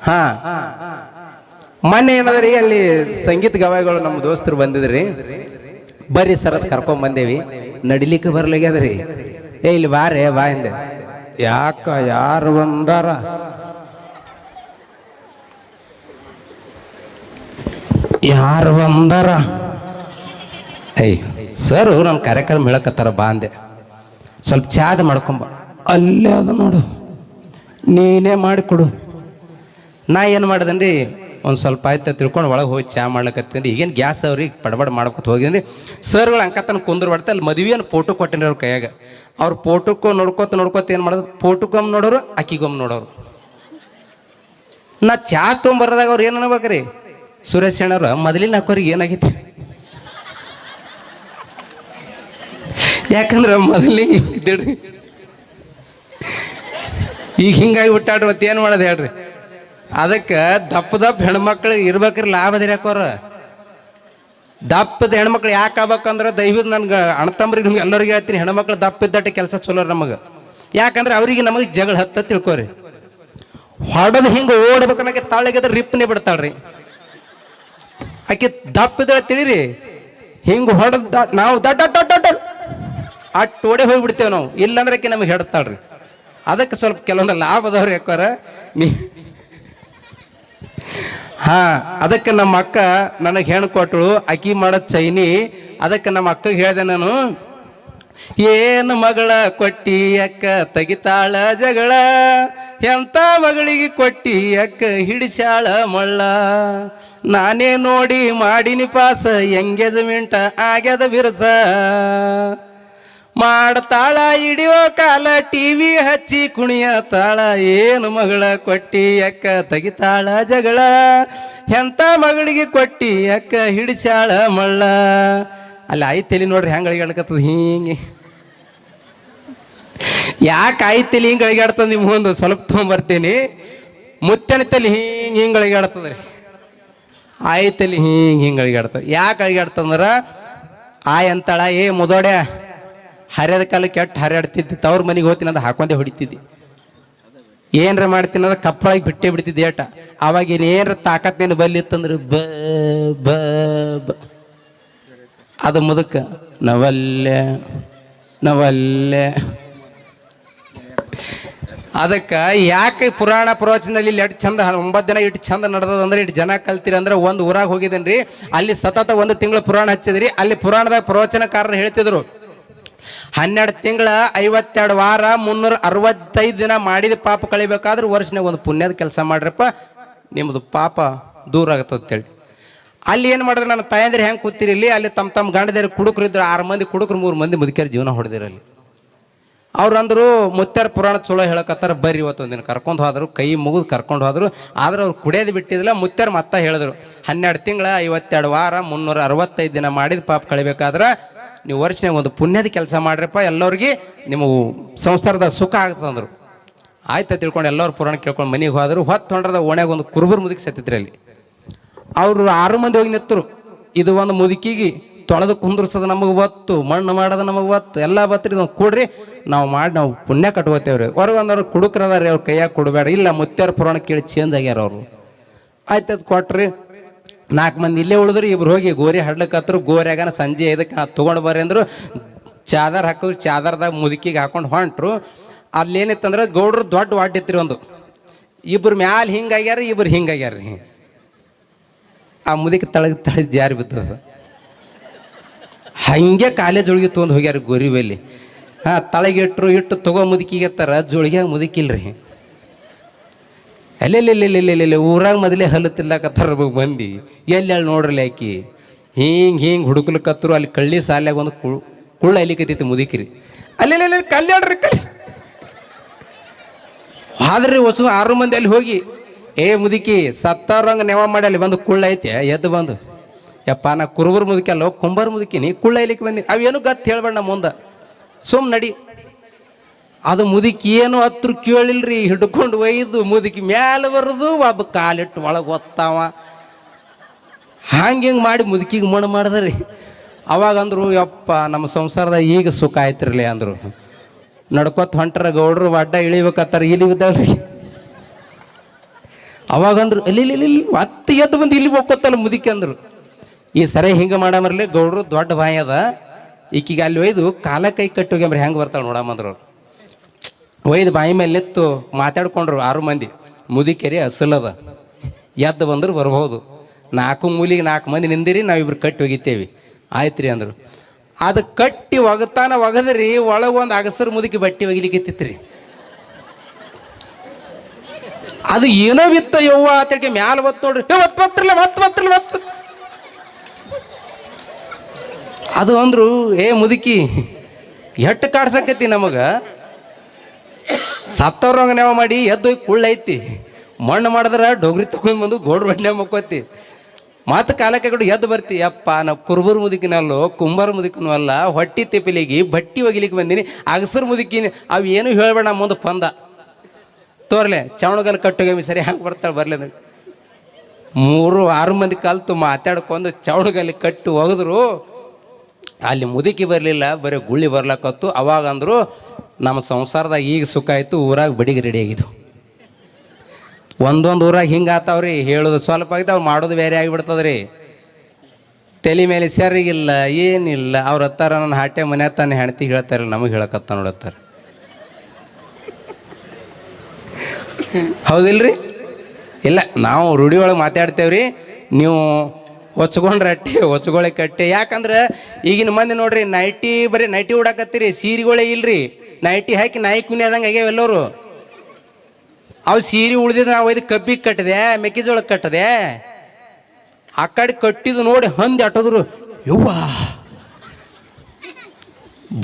ಹಾ ಮೊನ್ನೆ ಏನದ್ರಿ ಅಲ್ಲಿ ಸಂಗೀತ ಗವಾಯಿಗಳು ನಮ್ಮ ದೋಸ್ತರು ಬಂದಿದ್ರಿ. ಬರ್ರಿ ಸರತ್ ಕರ್ಕೊಂಡ್ ಬಂದೇವಿ. ನಡಿಲಿಕ್ಕೆ ಬರ್ಲಾಗ್ಯದ್ರಿ. ಇಲ್ಲಿ ಬಾರೇ ಬಾ ಹಿಂದೆ. ಯಾಕ ಯಾರು ಬಂದಾರ? ಯಾರು ಬಂದಾರ? ಸರ್ ನನ್ನ ಕಾರ್ಯಕ್ರಮ ಹೇಳಕತ್ತಾರ ಬಾ ಅಂದೆ. ಸ್ವಲ್ಪ ಚಾದ ಮಾಡ್ಕೊಂಬ. ಅಲ್ಲೇ ಅದು ನೋಡು, ನೀನೇ ಮಾಡಿಕೊಡು. ನಾ ಏನು ಮಾಡ್ದನ್ರಿ, ಒಂದು ಸ್ವಲ್ಪ ಆಯ್ತು ತಿಳ್ಕೊಂಡು ಒಳಗೆ ಹೋಗಿ ಚಾ ಮಾಡ್ಲಕತ್ತೀನಿ. ಈಗೇನು ಗ್ಯಾಸ್ ಅವ್ರಿಗೆ ಪಡಬಡ ಮಾಡ್ಕೊತ ಹೋಗಿದ್ರಿ. ಸರ್ಗಳು ಅಂಕತನ ಕುಂದ್ರ ಬಡ್ತಾ ಅಲ್ಲಿ ಮದುವೆಯನ್ನು ಫೋಟೋ ಕೊಟ್ಟಿನಿ ಅವ್ರ ಕೈಯಾಗ. ಅವ್ರು ಫೋಟೋಕ್ಕೂ ನೋಡ್ಕೋತ ಏನು ಮಾಡೋದು, ಫೋಟೋಗೊಮ್ಮೆ ನೋಡೋರು ಅಕ್ಕಿಗೊಮ್ಮೆ ನೋಡೋರು. ನಾ ಚಾ ತೊಗೊಂಬರ್ದಾಗ ಅವ್ರು ಏನು ಅನ್ಬೇಕ್ರಿ, ಸುರೇಶ್ ಅಣ್ಣವ್ರು ಮೊದಲಿನ ಹಾಕೋರಿಗೆ ಏನಾಗೈತಿ. ಯಾಕಂದ್ರೆ ಮೊದಲಿಗೆ ಇದ್ದೇಳ್ರಿ, ಈಗ ಹಿಂಗಾಗಿ ಹುಟ್ಟಾಡ್ರಿ. ಮತ್ತೆ ಏನು ಮಾಡೋದು ಹೇಳ್ರಿ. ಅದಕ್ಕೆ ದಪ್ಪ ಹೆಣ್ಮಕ್ಳಿಗೆ ಇರ್ಬೇಕ್ರಿ ಲಾಭದಿರಿ. ಹಾಕೋರ ದಪ್ಪದ ಹೆಣ್ಮಕ್ಳು ಯಾಕೆ ಆಗ್ಬೇಕಂದ್ರೆ ದಯವಿಟ್ಟು ನನ್ಗೆ ಅಣ್ಣತಂಬ್ರಿಗೆ ನಿಮ್ಗೆ ಎಲ್ಲರಿಗೆ ಹೇಳ್ತೀನಿ, ಹೆಣ್ಮಕ್ಳು ದಪ್ಪ ಇದ್ದಟ್ಟೆ ಕೆಲಸ ಚಲೋ ನಮಗೆ. ಯಾಕಂದ್ರೆ ಅವ್ರಿಗೆ ನಮಗೆ ಜಗಳ ಹತ್ತ ತಿಳ್ಕೊರಿ. ಹೊಡೋದು ಹಿಂಗೆ ಓಡ್ಬೇಕನ್ನಕ್ಕೆ ತಾಳಿಗೆ ರಿಪ್ನೇ ಬಿಡ್ತಾಳ್ರಿ. ಆಕೆ ದಪ್ಪ ಇದ್ದಾಳೆ ತಿಳಿರಿ, ಹಿಂಗೆ ಹೊಡೆದ ನಾವು ದಡ್ಡ ಆ ಟೋಡೆ ಹೋಗ್ಬಿಡ್ತೇವೆ ನಾವು. ಇಲ್ಲಾಂದ್ರೆ ಆಕೆ ನಮಗೆ ಹೇಳ್ತಾಳ್ರಿ. ಅದಕ್ಕೆ ಸ್ವಲ್ಪ ಕೆಲವೊಂದು ಲಾಭದವ್ರು ಯಾಕೋರ ನೀ. ಹಾ ಅದಕ್ಕೆ ನಮ್ಮ ಅಕ್ಕ ನನಗೆ ಹೆಣ್ಣು ಕೊಟ್ಟಳು, ಅಕ್ಕಿ ಮಾಡೋ ಚೈನಿ. ಅದಕ್ಕೆ ನಮ್ಮ ಅಕ್ಕಗೆ ಹೇಳಿದೆ ನಾನು, ಏನು ಮಗಳ ಕೊಟ್ಟಿ ಅಕ್ಕ ತೆಗಿತಾಳ ಜಗಳ, ಎಂತ ಮಗಳಿಗೆ ಕೊಟ್ಟಿ ಅಕ್ಕ ಹಿಡಿಸ್ಯಾಳ ಮಳ್ಳ. ನಾನೇ ನೋಡಿ ಮಾಡಿನಿ ಪಾಸ ಎಂಗೇಜ್ಮೆಂಟ್ ಆಗ್ಯದ ಬಿರ್ಸ. ಮಾಡ್ತಾಳ ಹಿಡಿಯೋ ಕಾಲ ಟಿವಿ ಹಚ್ಚಿ ಕುಣಿಯ ತಾಳ, ಏನು ಮಗಳ ಕೊಟ್ಟಿ ಅಕ್ಕ ತೆಗಿತಾಳ ಜಗಳ, ಎಂತ ಮಗಳಿಗೆ ಕೊಟ್ಟಿ ಅಕ್ಕ ಹಿಡಿಸ್ಯಾಳ ಮಳ್ಳ. ಅಲ್ಲಿ ಆಯ್ತಲಿ ನೋಡ್ರಿ ಹೆಂಗೆ ಅಳಿಗಾಡ್ಕತ್ತದ ಹಿಂಗೆ. ಯಾಕೆ ಆಯ್ತಲಿ ಹಿಂಗೆ ಅಳಿಗಾಡ್ತದ ನಿಮ್ಮ ಒಂದು ಸ್ವಲ್ಪ ತೊಗೊಂಬರ್ತೀನಿ. ಮುತ್ತನ ತಲೆ ಹಿಂಗೆ ಅಳಿಗಾಡ್ತದ ರೀ, ಆಯ್ತಲಿ ಹಿಂಗೆ ಅಳಿಗಾಡ್ತದ. ಯಾಕೆ ಅಳಿಗಾಡ್ತಂದ್ರೆ ಆಯ್ ಅಂತಾಳ, ಏ ಮುದೋಡ್ಯ ಹರಿಯದ ಕಾಲ ಕೆಟ್ಟ ಹರಿಯಾಡ್ತಿದ್ದಿ, ತವ್ರ ಮನೆಗೆ ಹೋಗ್ತೀನಿ ಅದು ಹಾಕೊಂಡೆ ಹೊಡಿತಿದ್ದಿ, ಏನ್ರ ಮಾಡ್ತೀನಿ ಅಂದ್ರೆ ಕಪ್ಪಳಾಗಿ ಬಿಟ್ಟೇ ಬಿಡ್ತಿದ್ದಿ ಏಟ. ಅವಾಗ ಏನ್ರ ತಾಕತ್ ನೀನು ಬಲ್ಲಿತ್ತಂದ್ರೆ ಬ ಬ ಬ ಅದು ಮುದಕ ನವಲ್ಲೆ ನವಲ್ಲೆ. ಅದಕ್ಕೆ ಯಾಕೆ ಪುರಾಣ ಪ್ರವಚನದಲ್ಲಿ ಇಲ್ಲಿ ಎಷ್ಟು ಚಂದ 9 ದಿನ ಇಟ್ಟು ಚಂದ ನಡೆದಂದ್ರೆ ಇಟ್ಟು ಜನ ಕಲ್ತೀರಿ ಅಂದ್ರೆ, ಒಂದು ಊರಾಗ ಹೋಗಿದ್ದೇನೆ ರೀ, ಅಲ್ಲಿ ಸತತ 1 ತಿಂಗಳು ಪುರಾಣ ಹಚ್ಚಿದ್ರಿ. ಅಲ್ಲಿ ಪುರಾಣದ ಪ್ರವಚನಕಾರರು ಹೇಳ್ತಿದ್ರು 12 ತಿಂಗಳ 52 ವಾರ 365 ದಿನ ಮಾಡಿದ ಪಾಪ ಕಳಿಬೇಕಾದ್ರೆ ವರ್ಷನಾಗ ಒಂದು ಪುಣ್ಯದ ಕೆಲಸ ಮಾಡ್ರಪ್ಪ, ನಿಮ್ಮದು ಪಾಪ ದೂರ ಆಗತ್ತೆ ಅಂತೇಳಿ. ಅಲ್ಲಿ ಏನು ಮಾಡಿದ್ರೆ ನನ್ನ ತಾಯಂದ್ರೆ ಹೆಂಗೆ ಕೂತಿರಿಲ್ಲಿ, ಅಲ್ಲಿ ತಮ್ಮ ಗಂಡದೇರಿ ಕುಡುಕರು ಇದ್ರು, 6 ಮಂದಿ ಕುಡುಕರು 3 ಮಂದಿ ಮುದುಕಿಯರು ಜೀವನ ಹೊಡೆದಿರಲ್ಲಿ. ಅವ್ರು ಅಂದರು ಮುತ್ಯಾರ ಪುರಾಣ ಚಲೋ ಹೇಳಕತ್ತಾರ ಬರ್ರಿ ಇವತ್ತೊಂದಿನ ಕರ್ಕೊಂಡು ಹೋದ್ರು, ಕೈ ಮುಗಿದು ಕರ್ಕೊಂಡು ಹೋದ್ರು. ಆದ್ರೆ ಅವ್ರು ಕುಡಿಯೋದು ಬಿಟ್ಟಿದ್ದಿಲ್ಲ. ಮುತ್ಯಾರ ಮತ್ತೆ ಹೇಳಿದ್ರು 12 ತಿಂಗಳ 52 ವಾರ 365 ದಿನ ಮಾಡಿದ ಪಾಪ ಕಳಿಬೇಕಾದ್ರೆ ನೀವು ವರ್ಷನಾಗ ಒಂದು ಪುಣ್ಯದ ಕೆಲಸ ಮಾಡ್ರಪ್ಪ, ಎಲ್ಲರಿಗೆ ನಿಮ್ಮ ಸಂಸಾರದ ಸುಖ ಆಗ್ತದಂದ್ರು. ಆಯ್ತಾ ತಿಳ್ಕೊಂಡು ಎಲ್ಲರೂ ಪುರಾಣ ಕೇಳ್ಕೊಂಡು ಮನೆಗೆ ಹೋದ್ರು. ಹೊತ್ತು ಹೊಂಡ್ರದ ಓಣ್ಯಾಗ ಒಂದು ಕುರುಬರು ಮುದುಕಿ ಸತ್ತಿದ್ರಿ ಅಲ್ಲಿ. ಅವರು 6 ಮಂದಿ ಹೋಗಿ ನಿಂತರು. ಇದು ಒಂದು ಮುದುಕಿಗೆ ತೊಳೆದು ಕುಂದ್ರಸೋದು ನಮಗೆ ಒತ್ತು, ಮಣ್ಣು ಮಾಡೋದು ನಮಗೆ ಒತ್ತು, ಎಲ್ಲ ಬತ್ರಿ ನಾವು ಕೊಡ್ರಿ, ನಾವು ಪುಣ್ಯ ಕಟ್ಕೋತೇವ್ರಿ. ಹೊರಗೆ ಒಂದವ್ರು ಕುಡುಕ್ರದಾರಿ, ಅವ್ರ ಕೈಯಾಗ ಕೊಡಬೇಡ. ಇಲ್ಲ ಮುತ್ಯಾರ ಪುರಾಣ ಕೇಳಿ ಚೇಂಜ್ ಆಗ್ಯಾರ ಅವರು. ಆಯ್ತದ ಕೊಟ್ರಿ. 4 ಮಂದಿ ಇಲ್ಲೇ ಉಳಿದ್ರು. 2 ಹೋಗಿ ಗೋರಿ ಹಡ್ಲಕ್ಕತ್ರು. ಗೋರ್ಯಾಗನ ಸಂಜೆ 5ಕ್ಕೆ ತೊಗೊಂಡು ಬರ್ರಿ ಅಂದರು. ಚಾದರ್ ಹಾಕಿದ್ರು. ಚಾದರ್ದಾಗ ಮುದುಕಿಗೆ ಹಾಕೊಂಡು ಹೊಂಟ್ರು. ಅಲ್ಲೇನಿತ್ತಂದ್ರೆ ಗೌಡ್ರು ದೊಡ್ಡ ವಾಡ್ ಇತ್ರಿ ಒಂದು. 2 ಮ್ಯಾಲ ಹಿಂಗಾಗ್ಯಾರ, 2 ಹಿಂಗಾಗ್ಯಾರ ರೀ. ಆ ಮುದುಕಿ ತಳಗ ಜಾರಿ ಬಿದ್ದದ. ಹಂಗೆ ಕಾಲೇಜ್ ಒಳಗೆ ತೊಗೊಂಡು ಹೋಗ್ಯಾರ ಗೋರಿ ಬಲ್ಲಿ. ತಳಗಿಟ್ರು. ಇಟ್ಟು ತಗೋ ಮುದುಕಿಗೆ ತರ ಜೋಳಿಗ್ಯಾಗ ಮುದುಕಿಲ್ರಿ. ಅಲ್ಲೆಲ್ಲೆಲ್ಲೆಲ್ಲೆಲ್ಲೆಲ್ಲೆ ಊರಾಗ ಮೊದಲೇ ಹಲ್ಲತ್ತಿಲ್ಲಕತ್ತಾರ ಮಂದಿ. ಎಲ್ಲಿ ನೋಡ್ರಲ್ಲ ಆಕಿ ಹಿಂಗೆ ಹುಡುಕ್ಲಕತ್ರು. ಅಲ್ಲಿ ಕಳ್ಳಿ ಸಾಲ್ಯಾಗ ಒಂದು ಕುಳ್ಳ ಅಲಿಕತ್ತೈತಿ ಮುದುಕಿರಿ. ಅಲ್ಲೆಲ್ಲೆಲ್ಲ ಕಲ್ಯಾಡ್ರಿ ಕಳ್ಳಿ ಆದ್ರಿ. ಹೊಸ 6 ಮಂದಿ ಅಲ್ಲಿ ಹೋಗಿ, ಏ ಮುದುಕಿ ಸತ್ತವ್ರಂಗ ನೆವ ಮಾಡಿ ಅಲ್ಲಿ ಬಂದು ಕುಳ್ಳ ಐತಿ ಎದ್ದು ಬಂದು, ಯಪ್ಪ ನಾ ಕುರುಬರ್ ಮುದುಕಿ ಅಲ್ಲೋ ಕುಂಬಾರ ಮುದುಕಿನಿ, ಕುಳ್ಳ ಇಲಿಕ್ಕೆ ಬಂದಿ. ಅವೇನು ಗತ್ತು ಹೇಳ್ಬೇಡ ನಮ್ಮ ಮುಂದೆ, ಸುಮ್ ನಡಿ. ಅದು ಮುದುಕಿ ಏನು ಹತ್ರ ಕೇಳಿಲ್ರಿ. ಹಿಡ್ಕೊಂಡು ಒಯ್ದು ಮುದುಕಿ ಮ್ಯಾಲೆ ಬರೋದು, ಒಬ್ಬ ಕಾಲಿಟ್ಟು ಒಳಗೆ ಒತ್ತಾವ. ಹಿಂಗೆ ಮಾಡಿ ಮುದುಕಿಗೆ ಮಣ್ಣು ಮಾಡಿದ್ರಿ. ಅವಾಗ ಅಂದರು, ಯಪ್ಪ ನಮ್ಮ ಸಂಸಾರದ ಈಗ ಸುಖ ಆಯ್ತಿರ್ಲಿ ಅಂದರು. ನಡ್ಕೊತ ಹೊಂಟ್ರ ಗೌಡ್ರು ಅಡ್ಡ ಇಳಿಬೇಕತ್ತಾರ, ಇಲ್ಲಿ ಬಿದ್ದಾಳ್ರಿ. ಅವಾಗಂದ್ರು ಅಲ್ಲಿ ಮತ್ತೆ ಎದ್ದು ಬಂದು ಇಲ್ಲಿ ಹೋಗ್ಕೊತ್ತಲ್ಲ ಮುದುಕಿ ಅಂದರು. ಈ ಸರಿ ಹಿಂಗೆ ಮಾಡಮರ್ಲಿ, ಗೌಡ್ರು ದೊಡ್ಡ ಬಾಯಿ ಅದ, ಈಕಿಗೆ ಅಲ್ಲಿ ಒಯ್ದು ಕಾಲ ಕೈ ಕಟ್ಟಿ ಹೋಗ್ಯಂಬ್ರಿ ಹೆಂಗೆ ಬರ್ತಾಳೆ ನೋಡಮ್ಮಂದ್ರು. ಅವ್ರು ಒಯ್ದು ಬಾಯಿ ಮೇಲೆ ನಿತ್ತು ಮಾತಾಡ್ಕೊಂಡ್ರು 6 ಮಂದಿ. ಮುದುಕೆರಿ ಅಸಲದ, ಎದ್ದು ಬಂದ್ರು ಬರ್ಬೋದು. 4 ಮೂಲಿಗೆ 4 ಮಂದಿ ನಿಂದಿರಿ, ನಾವಿಬ್ರು ಕಟ್ಟಿ ಒಗಿತೇವಿ. ಆಯ್ತು ರೀ ಅಂದರು. ಅದು ಕಟ್ಟಿ ಒಗತಾನ ಒಗದ್ರಿ, ಒಳಗೊಂದು ಅಗಸರು ಮುದುಕಿ ಬಟ್ಟೆ ಒಗಿಲಿಕ್ಕಿತ್ತಿತ್ರಿ. ಅದು ಏನೋ ಬಿತ್ತ ಯವ್ವ ಆತಕ್ಕೆ ಮ್ಯಾಲ ಒತ್ತು ನೋಡ್ರಿ, ಒತ್ತು ಅದು ಅಂದ್ರು. ಏ ಮುದುಕಿ ಎಟ್ಟು ಕಾಡ್ಸಕೈತಿ ನಮಗ, ಸತ್ತವ್ರಂಗ ನೆವ ಮಾಡಿ ಎದ್ದು ಕುಳ್ಳೈತಿ, ಮಣ್ಣು ಮಾಡಿದ್ರೆ ಡೊಗ್ರಿ ತಗೊಂಡ್ ಬಂದು ಗೋಡ್ರ ಬಡ್ಲೆ ಮಕ್ಕೋತಿ, ಮತ್ತು ಕಾಲಕ್ಕೆ ಎದ್ದು ಬರ್ತಿ. ಅಪ್ಪ ನಾವು ಕುರುಬರು ಮುದುಕಿನಲ್ಲೋ ಕುಂಬಾರ ಮುದುಕಿನೂ ಅಲ್ಲ, ಹೊಟ್ಟಿ ತಿಪ್ಪಿಲಿಗೆ ಬಟ್ಟಿ ಒಗಿಲಿಕ್ಕೆ ಬಂದೀನಿ, ಅಗಸರು ಮುದುಕಿನಿ. ಅವು ಏನು ಹೇಳ್ಬೇಡ ಮುಂದೆ ಪಂದ ತೋರ್ಲೆ ಚವಣಗಲ್ ಕಟ್ಟೋಗಿ ಸರಿ ಹಂಗೆ ಬರ್ತಾಳೆ ಬರ್ಲಿ. 6 ಮಂದಿ ಕಲ್ತು ಮಾತಾಡ್ಕೊಂಡು ಚವಣಗಲ್ಲಿ ಕಟ್ಟಿ ಒಗೆದ್ರು. ಅಲ್ಲಿ ಮುದುಕಿ ಬರಲಿಲ್ಲ, ಬರೀ ಗುಳ್ಳಿ ಬರ್ಲಕ್ಕತ್ತು. ಅವಾಗ ಅಂದರು, ನಮ್ಮ ಸಂಸಾರದಾಗ ಈಗ ಸುಖ ಆಯಿತು, ಊರಾಗ ಬಡಿಗೆ ರೆಡಿ ಆಗಿದ್ದು. ಒಂದೊಂದು ಊರಾಗ ಹಿಂಗೆ ಆತಾವ್ರಿ. ಹೇಳೋದು ಸ್ವಲ್ಪ ಆಗಿದೆ, ಅವ್ರು ಮಾಡೋದು ಬೇರೆ ಆಗಿಬಿಡ್ತದ್ರಿ. ತಲೆ ಮೇಲೆ ಸರಿಗಿಲ್ಲ, ಏನಿಲ್ಲ. ಅವ್ರ ಹತ್ತಾರ ನನ್ನ ಹಾಟೆ ಮನೆ ತಾನೆ ಹೆಣ್ತಿ ಹೇಳ್ತಾರಲ್ಲ, ನಮಗೆ ಹೇಳಕತ್ತ ನೋಡತ್ತಾರೆ. ಹೌದಿಲ್ರಿ? ಇಲ್ಲ, ನಾವು ರೂಢಿ ಒಳಗೆ ಮಾತಾಡ್ತೇವ್ರಿ. ನೀವು ಹೊಚ್ಕೊಂಡ್ರೆ ಅಟ್ಟೆ ಹೊಚ್ಗೊಳೆ ಕಟ್ಟೆ. ಯಾಕಂದ್ರೆ ಈಗಿನ ಮಂದಿ ನೋಡ್ರಿ ನೈಟಿ ಬರೀ ನೈಟಿ ಉಡಾಕತ್ತೀರಿ, ಸೀರೆಗಳೇ ಇಲ್ರಿ. ನೈಟಿ ಹಾಕಿ ನಾಯಿ ಕುನಿ ಆದಂಗೆ ಆಗ್ಯಾವ ಎಲ್ಲರೂ. ಅವು ಸೀರೆ ಉಳ್ದಿದ್ದು ನಾವು ಇದು ಕಬ್ಬಿಗೆ ಕಟ್ಟಿದೆ, ಮೆಕ್ಕೆಜೋಳಕ್ಕೆ ಕಟ್ಟದೆ, ಆ ಕಡೆ ಕಟ್ಟಿದ್ದು ನೋಡಿ ಹಂದಿ ಅಟ್ಟೋದ್ರು. ಯವ್ವ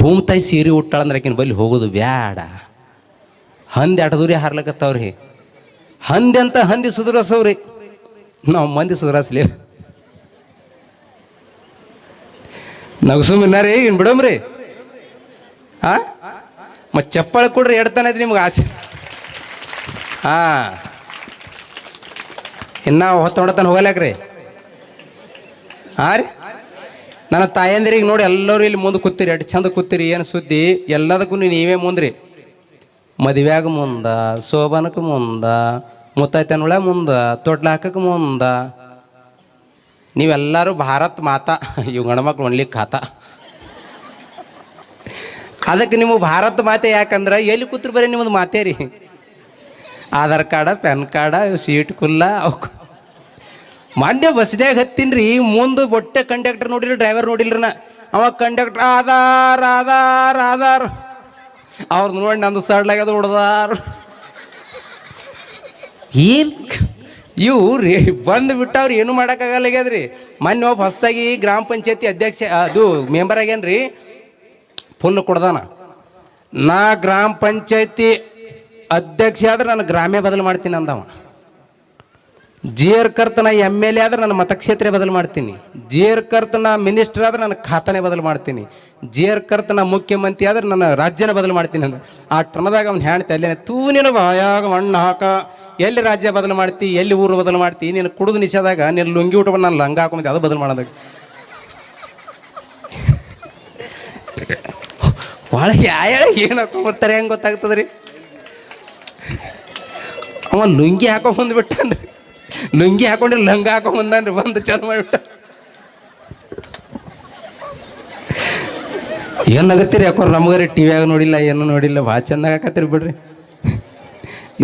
ಭೂಮಿ ತಾಯಿ ಸೀರೆ ಉಟ್ಟಾಳಂದ್ರೆ ಆಕಿನ ಬಲ್ಲಿ ಹೋಗೋದು ಬ್ಯಾಡ. ಹಂದಿ ಅಟದೂರಿ ಹಾರ್ಲಕತ್ತಾವ್ರಿ. ಹಂದಿ ಅಂತ ಹಂದಿ ಸುಧಾರಿಸವ್ರಿ, ನಾವು ಮಂದಿ ಸುಧಾರಿಸ್ಲಿ. ನಗಸುಮಿನ್ನಾರಿ ಇನ್ ಬಿಡಮ್ರಿ. ಮತ್ತು ಚಪ್ಪಾಳೆ ಕೊಡ್ರಿ, ಎಡ್ತಾನೆ ಐತಿ ನಿಮ್ಗೆ ಆಸೆ. ಇನ್ನ ಹೊತ್ತೊಡತನ ಹೋಗಲ್ಯಾಕ್ರಿ. ರೀ ನನ್ನ ತಾಯಂದಿರಿಗೆ ನೋಡಿ ಎಲ್ಲರೂ ಇಲ್ಲಿ ಮುಂದೆ ಕೂತೀರಿ, ಎಷ್ಟು ಚಂದ ಕೂತೀರಿ. ಏನು ಸುದ್ದಿ? ಎಲ್ಲದಕ್ಕೂ ನೀವೇ ಮುಂದ್ರಿ. ಮದುವೆಯಾಗ ಮುಂದ, ಶೋಭನಕ್ಕೆ ಮುಂದ, ಮುತ್ತೈತನೊಳ ಮುಂದ, ತೊಟ್ಲ ಹಾಕಕ್ಕೆ ಮುಂದ. ನೀವೆಲ್ಲರೂ ಭಾರತ್ ಮಾತಾ, ಇವು ಗಂಡ್ಮಕ್ಳು ಒಣ್ಲಿಕ್ಕೆ ಖಾತ. ಅದಕ್ಕೆ ನಿಮ್ಮ ಭಾರತ ಮಾತೆ ಯಾಕಂದ್ರೆ ಎಲ್ಲಿ ಕೂತ್ರು ಬರೀ ನಿಮ್ಮದು ಮಾತೇ ರೀ. Aadhaar card, pan card, seat ಕುಲ್ಲ ಅವು. ಮಂಡ್ಯ ಬಸ್ನ್ಯಾಗ ಹತ್ತೀನಿ ರೀ, ಮುಂದೆ ಬೊಟ್ಟೆ ಕಂಡಕ್ಟರ್ ನೋಡಿಲ್ಲ, ಡ್ರೈವರ್ ನೋಡಿಲ್ರಿ. ಅವ ಕಂಡಕ್ಟರ್ ಆಧಾರ್ ಆಧಾರ್ ಆಧಾರ್ ಅವ್ರದ್ದು ನೋಡಿ ನಂದು ಸಡ್ಲಾಗ್ಯದ ಹೊಡ್ದಾರ. ಇವು ರೀ ಬಂದು ಬಿಟ್ಟವ್ರು ಏನು ಮಾಡೋಕ್ಕಾಗಲ್ಲಾಗ್ಯದ್ರಿ. ಮೊನ್ನೆ ಒಬ್ಬ ಹೊಸದಾಗಿ ಗ್ರಾಮ ಪಂಚಾಯತಿ ಅಧ್ಯಕ್ಷ ಅದು ಮೆಂಬರ್ ಆಗ್ಯಾನ್ರಿ. ಫುಲ್ ಕೊಡ್ದಾನ, ನಾ ಗ್ರಾಮ ಪಂಚಾಯತಿ ಅಧ್ಯಕ್ಷ ಆದ್ರೆ ನಾನು ಗ್ರಾಮ್ಯ ಬದಲು ಮಾಡ್ತೀನಿ ಅಂದವ. ಜೇರ್ ಕರ್ತನ MLA ಆದ್ರೆ ನಾನು ಮತಕ್ಷೇತ್ರ ಬದಲು ಮಾಡ್ತೀನಿ. ಜೇರ್ ಕರ್ತನ ಮಿನಿಸ್ಟರ್ ಆದ್ರೆ ನಾನು ಖಾತಾನೆ ಬದಲು ಮಾಡ್ತೀನಿ. ಜೇರ್ ಕರ್ತನ ಮುಖ್ಯಮಂತ್ರಿ ಆದ್ರೆ ನಾನು ರಾಜ್ಯನ ಬದಲು ಮಾಡ್ತೀನಿ ಅಂದ್ರೆ ಆ ಟರ್ನದಾಗ ಅವ್ನು ಹೇಳ್ತಾ ಅಲ್ಲೇ ತೂನಿನ ಬಾಯಾಗ ಮಣ್ಣು ಹಾಕ. ಎಲ್ಲಿ ರಾಜ್ಯ ಬದಲು ಮಾಡ್ತಿ, ಎಲ್ಲಿ ಊರು ಬದಲು ಮಾಡ್ತಿ? ನೀನು ಕುಡಿದು ನಿಷೇಧಾಗ ನೀನು ಲುಂಗಿ ಉಟ್ಕೊಂಡು ನಾನು ಲಂಗ ಹಾಕೊಂಬಂದಿ, ಅದು ಬದಲು ಮಾಡೋದಾಗ ಒಳಗೆ ಏನು ಹಾಕೊಂಬರ್ತಾರೆ ಹೆಂಗೆ ಗೊತ್ತಾಗ್ತದ್ರಿ? ಅವ ಲುಂಗಿ ಹಾಕೊಂಬಂದ್ಬಿಟ್ಟನ್ರಿ. ಲುಂಗಿ ಹಾಕೊಂಡ್ರೆ ಲಂಗ ಹಾಕೊಂಬಂದನ್ರಿ, ಬಂದು ಚಂದ ಮಾಡಿಬಿಟ್ಟ. ಏನಾಗತ್ತೀರಿ ಯಾಕೋರ್ ನಮಗರಿ ಟಿವಿಯಾಗ ನೋಡಿಲ್ಲ, ಏನು ನೋಡಿಲ್ಲ, ಭಾಳ ಚಂದಾಗ ಹಾಕತ್ತೀರಿ ಬಿಡ್ರಿ.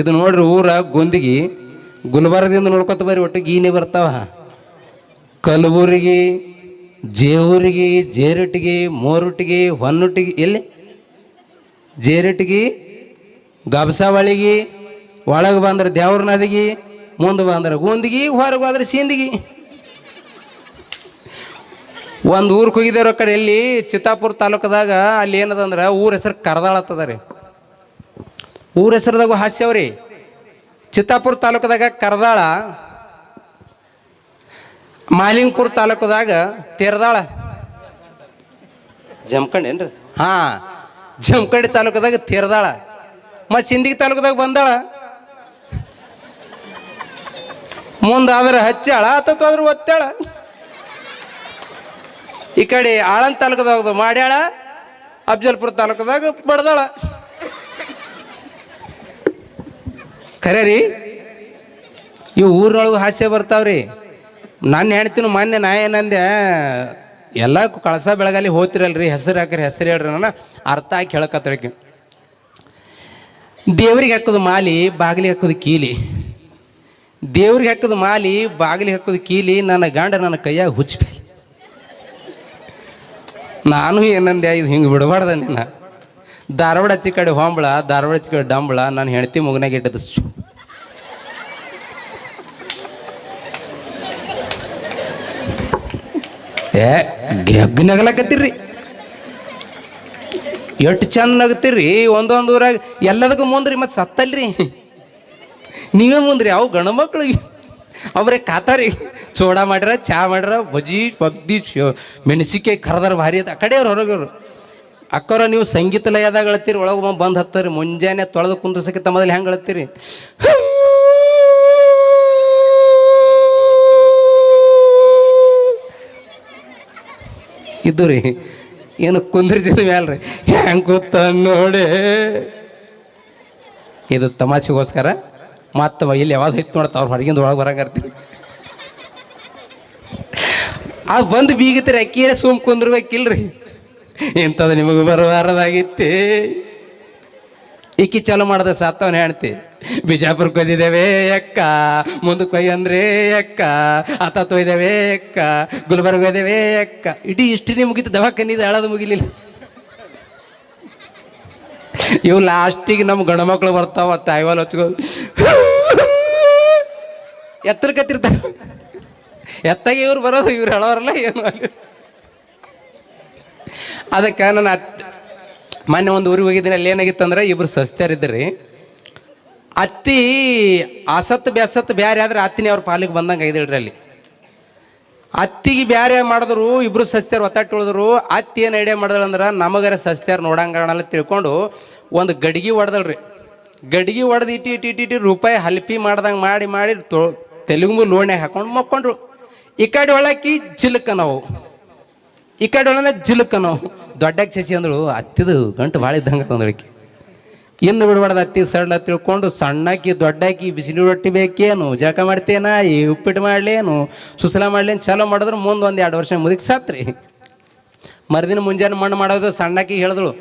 ಇದು ನೋಡ್ರಿ ಊರ ಗೊಂದಿಗಿ ಗುಲ್ಬರ್ಗದಿಂದ ನೋಡ್ಕೊತ ಬರ್ರಿ, ಒಟ್ಟು ಗೀನಿ ಬರ್ತಾವ. ಕಲಬುರ್ಗಿ, ಜೇವೂರಿಗೆ, ಜೇರಟಿಗೆ, ಮೋರುಟಿಗೆ, ಹೊನ್ನುಟ್ಟಿಗೆ, ಎಲ್ಲಿ ಜೇರಟಿಗೆ, ಗಬ್ಸಾವಳಿಗೆ, ಒಳಗೆ ಬಂದ್ರೆ ದೇವ್ರ ನದಿಗೆ, ಮುಂದೆ ಬಂದ್ರೆ ಗುಂದಿಗಿ, ಹೊರಗೆ ಬಂದ್ರೆ ಸಿಂದಿಗಿ. ಒಂದು ಊರಿಗೆ ಹೋಗಿದ್ದೇವ್ರ ಕಡೆ, ಎಲ್ಲಿ ಚಿತ್ತಾಪುರ ತಾಲೂಕದಾಗ. ಅಲ್ಲಿ ಏನದಂದ್ರೆ ಊರ ಹೆಸರು ಕರದಾಳತ್ತದ ರೀ. ಊರ ಹೆಸರದಾಗ ಹಾಸ್ಯವ್ರಿ. ಚಿತ್ತಾಪುರ ತಾಲೂಕದಾಗ ಕರದಾಳ, ಮಾಲಿಂಗಪುರ ತಾಲೂಕದಾಗ ತೇರದಾಳ, ಜಮಖಂಡಿ ಏನ್ರಿ? ಜಮಖಂಡಿ ತಾಲೂಕದಾಗ ತೇರದಾಳ, ಮತ್ತು ಸಿಂದಗಿ ತಾಲೂಕದಾಗ ಬಂದಾಳ. ಮುಂದಾದ್ರೆ ಹಚ್ಚಾಳ, ಆತತ್ವಾದ್ರೆ ಒತ್ತಾಳ. ಈ ಕಡೆ ಆಳಂದ ತಾಲೂಕದಾಗ ಮಾಡ್ಯಾಳ, ಅಫ್ಜಲ್ಪುರ ತಾಲೂಕದಾಗ ಬಡ್ದಾಳ. ಖರೆ ರೀ, ಇವು ಊರಿನೊಳಗೆ ಹಾಸ್ಯ ಬರ್ತಾವ್ರಿ. ನಾನು ಹೇಳ್ತೀನಿ, ಮೊನ್ನೆ ನಾ ಏನಂದೆ, ಎಲ್ಲ ಕಳಸ ಬೆಳಗಲ್ಲಿ ಹೋಗ್ತಿರಲ್ರಿ, ಹೆಸರು ಹಾಕ್ರಿ, ಹೆಸರು ಹೇಳ್ರಿ. ನಾನು ಅರ್ಥ ಹಾಕಿ ಹೇಳಕತ್ತಳಕ್ಕೆ. ದೇವ್ರಿಗೆ ಹಾಕೋದು ಮಾಲಿ, ಬಾಗಿಲಿಗೆ ಹಾಕೋದು ಕೀಲಿ. ದೇವ್ರಿಗೆ ಹಾಕೋದು ಮಾಲಿ, ಬಾಗಿಲಿಗೆ ಹಾಕೋದು ಕೀಲಿ. ನನ್ನ ಗಂಡ ನನ್ನ ಕೈಯಾಗ ಹುಚ್ಚಿ. ನಾನು ಏನಂದೆ, ಇದು ಹಿಂಗೆ ಬಿಡಬಾರ್ದ. ನೀನು ಧಾರವಾಡ ಹಚ್ಚಿ ಕಡೆ ಹೊಂಬಳ, ಧಾರವಾಡ ಹಚ್ಚಿ ಕಡೆ ಡಂಬಳ, ನಾನು ಹೆಂಡತಿ ಮುಗನಾಗ ಇಟ್ಟದ್ದು. ಗೆಗ್ಗ ನಗಲಕತ್ತೀರ್ರಿ, ಎಷ್ಟು ಚಂದ ನಗತ್ತೀರ್ರಿ. ಒಂದೊಂದು ಊರಾಗ ಎಲ್ಲದಕ್ಕೂ ಮುಂದ್ರಿ, ಮತ್ತು ಸತ್ತಲ್ರಿ ನೀವೇ ಮುಂದ್ರಿ. ಅವು ಗಂಡು ಮಕ್ಳು ಅವ್ರೇ ಕಾತಾರಿ. ಸೋಡಾ ಮಾಡ್ಯಾರ, ಚಹಾ ಮಾಡ್ಯಾರ, ಬಜ್ಜಿ ಬಗ್ದಿ ಮೆಣಸಿಕಾಯಿ ಕರೆದಾರ ಭಾರಿ ಅದ. ಆ ಕಡೆಯವ್ರು ಹೊರಗವ್ರು. ಅಕ್ಕವ್ರ ನೀವು ಸಂಗೀತ ಲಯದಾಗ ಅಳ್ತೀರಿ, ಒಳಗೆ ಬಂದು ಹತ್ತಾರೆ. ಮುಂಜಾನೆ ತೊಳೆದು ಕುಂದ್ರಸಕ್ಕಿಂತ ಮೊದಲು ಹೆಂಗೆ ಅಳ್ತೀರಿ? ಇದು ರೀ ಏನು ಕುಂದ್ರಿಸಿದ ಮ್ಯಾಲ್ರಿ ಹೆಂಗೆ ಕೂತ ನೋಡಿ. ಇದು ತಮಾಷೆಗೋಸ್ಕರ. ಮತ್ತು ಇಲ್ಲಿ ಯಾವಾಗ ಹೊಯ್ತು ನೋಡ್ತ ಅವ್ರು ಹೊರಗಿಂದ ಒಳಗೆ ಬರಾಕರ್ತೀವಿ. ಅದು ಬಂದು ಬೀಗತ್ರಿ, ಅಕ್ಕಿಯೇ ಸುಮ್ ಕುಂದ್ರಬೇಕಿಲ್ರಿ. ಇಂಥದ್ದು ನಿಮಗೆ ಬರಬಾರದಾಗಿತ್ತೆ. ಇಕ್ಕಿ ಚಾಲು ಮಾಡ್ದೆ ಸಾತ್ತವನ್ನ ಹೇಳ್ತಿ. ಬಿಜಾಪುರಕ್ಕೆ ಒಯ್ದಿದ್ದೇವೆ ಅಕ್ಕ, ಮುಂದಕ್ಕೆ ಒಯ್ಯ ಅಂದ್ರೆ ಅಕ್ಕ, ಆತ ಒಯ್ದೇವೆ ಅಕ್ಕ, ಗುಲ್ಬರ್ಗ ಒಯ್ದೇವೆ ಅಕ್ಕ. ಇಡೀ ಇಷ್ಟಿನೇ ಮುಗಿತು, ದವಾಖಾನಿದ ಹೇಳೋದು ಮುಗಿಲಿಲ್ಲ. ಇವು ಲಾಸ್ಟಿಗೆ ನಮ್ಮ ಗಂಡ ಮಕ್ಕಳು ಬರ್ತಾವ, ತಾಯಿವಾಲ್ ಹಚ್ಕೋ ಎತ್ತರ ಕತ್ತಿರ್ತಾರೆ. ಎತ್ತಾಗಿ ಇವ್ರು ಬರೋದು, ಇವ್ರು ಹೇಳೋರಲ್ಲ ಏನು. ಅದಕ್ಕೆ ನಾನು ಮೊನ್ನೆ ಒಂದು ಊರಿಗೆ ಹೋಗಿದ್ದೀನಿ. ಅಲ್ಲಿ ಏನಾಗಿತ್ತು ಅಂದ್ರೆ, ಇಬ್ರು ಸಸ್ತ್ಯಾರಿದ್ರಿ. ಅತ್ತಿ ಅಸತ್ ಬೇಸತ್ ಬ್ಯಾರೆ ಆದ್ರೆ ಅತ್ತಿನಿ ಅವ್ರ ಪಾಲಿಗೆ ಬಂದಂಗೆ ಐದಿಳ್ರಿ. ಅಲ್ಲಿ ಅತ್ತಿಗೆ ಬ್ಯಾರೆ ಮಾಡಿದ್ರು, ಇಬ್ರು ಸಸ್ತ್ಯಾರು ಒತ್ತಾಟ ಉಳಿದ್ರು. ಅತ್ತಿ ಏನು ಐಡಿಯಾ ಮಾಡಿದಳು ಅಂದ್ರೆ, ನಮಗರ ಸಸ್ತ್ಯಾರು ನೋಡಂಗಲ್ಲ ತಿಳ್ಕೊಂಡು ಒಂದು ಗಡಿಗೆ ಹೊಡೆದಳ್ರಿ. ಗಡಿಗೆ ಹೊಡೆದು ಇಟ್ಟು ರೂಪಾಯಿ ಹಲ್ಪಿ ಮಾಡ್ದಂಗೆ ಮಾಡಿ ತೆಲುಗು ಲೋಣ್ಯಾಗ ಹಾಕೊಂಡು ಮಕ್ಕೊಂಡ್ರು. ಈ ಕಡೆ ಒಳಕಿ ಜಿಲ್ಕ ನಾವು, ಈ ಕಡೆ ಒಳನ ಜಿಲ್ಕ ನಾವು. ದೊಡ್ಡಕ್ಕೆ ಸಸಿ ಅಂದಳು, ಅತ್ತಿದು ಗಂಟು ಭಾಳ ಇದ್ದಂಗೆ ತಂದಳಿಕೆ. ಇನ್ನು ಬಿಡ್ಬಾರ್ದು ಅತ್ತಿ ಸಡ್ಲ ತಿಳ್ಕೊಂಡು, ಸಣ್ಣಕ್ಕಿ ದೊಡ್ಡಾಕಿ ಬಿಸಿಲು ರೊಟ್ಟಿ ಬೇಕೇನು, ಜಳಕ ಮಾಡ್ತೇನ, ಈ ಉಪ್ಪಿಟ್ಟು ಮಾಡ್ಲೇನು, ಸುಸಲ ಮಾಡ್ಲೇನು ಚಾಲೋ ಮಾಡಿದ್ರು. ಮುಂದೆ ಒಂದು 2 ವರ್ಷ ಮುದುಕಿ ಸತ್ರಿ. ಮರುದಿನ ಮುಂಜಾನೆ ಮಣ್ಣು ಮಾಡೋದು. ಸಣ್ಣಕ್ಕಿ ಹೇಳಿದಳು,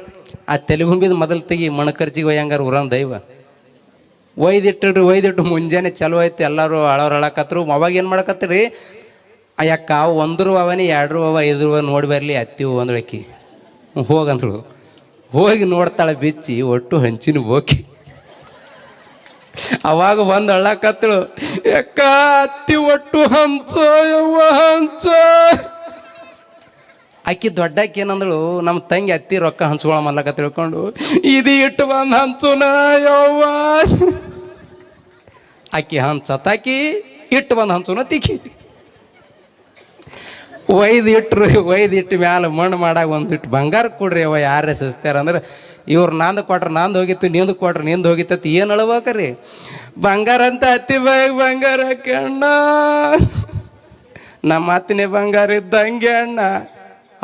ಆ ತೆಲುಗುಂಬಿದ ಮೊದಲು ತೆಗಿ, ಮಣಕರ್ಜಿಗೆ ಒಯ್ಯಂಗಾರ ಊರನ್ ದೈವ. ಒಯ್ದಿಟ್ಟು ಮುಂಜಾನೆ ಚಲೋ ಐತಿ. ಎಲ್ಲರೂ ಅಳಕತ್ರು. ಅವಾಗ ಏನು ಮಾಡಕತ್ರಿ, ಅಯ್ಯಕ್ಕ 1 ರೂಪಾಯಿ ಅವನಿ 2 ರೂಪಾಯಿ 5 ರೂಪಾಯಿ ನೋಡಿ ಬರಲಿ ಅತ್ತಿವು ಅಂದ್ಳಕ್ಕಿ. ಹೋಗಂದ್ರು. ಹೋಗಿ ನೋಡ್ತಾಳೆ ಬಿಚ್ಚಿ, ಒಟ್ಟು ಹಂಚಿನ ಬೋಕಿ. ಅವಾಗ ಬಂದು ಅಳ್ಳಕತ್ತಳು, ಯಾಕ ಅತ್ತಿ ಒಟ್ಟು ಹಂಚೋ ಯವ್ವ ಹಂಚೋ. ಅಕ್ಕಿ ದೊಡ್ಡಕ್ಕಿ ಏನಂದಳು, ನಮ್ಮ ತಂಗಿ ಅತ್ತಿ ರೊಕ್ಕ ಹಂಚ್ಕೊಳ ಮಲ್ಲಕ ತಿಳ್ಕೊಂಡು, ಇದು ಇಟ್ಟು ಬಂದು ಹಂಚುನ ಯವ್ವ. ಅಕ್ಕಿ ಹಂಚತಾಕಿ ಇಟ್ಟು ಬಂದು ಹಂಚುನ ತಿಕ್ಕಿ. ಒಯ್ದಿಟ್ಟು ಮ್ಯಾಲ ಮಣ್ಣು ಮಾಡಾಗ ಒಂದಿಟ್ಟು ಬಂಗಾರ ಕೊಡ್ರಿ ಅವ. ಯಾರೇ ಸಸ್ತ್ಯಾರ ಅಂದ್ರೆ, ಇವ್ರು ನಂದು ಕೊಟ್ರೆ ನಂದು ಹೋಗಿತ್ತು, ನಿಂದು ಕೊಟ್ರೆ ನಿಂದು ಹೋಗಿತ್ತತಿ. ಏನು ಅಳ್ಬೇಕ್ರಿ, ಬಂಗಾರ ಅಂತ ಅತ್ತಿ ಬಾಯಿಗೆ ಬಂಗಾರ ಅಣ್ಣ, ನಮ್ಮ ಅತ್ತಿನೇ ಬಂಗಾರ ಇದ್ದಂಗೆ ಅಣ್ಣ.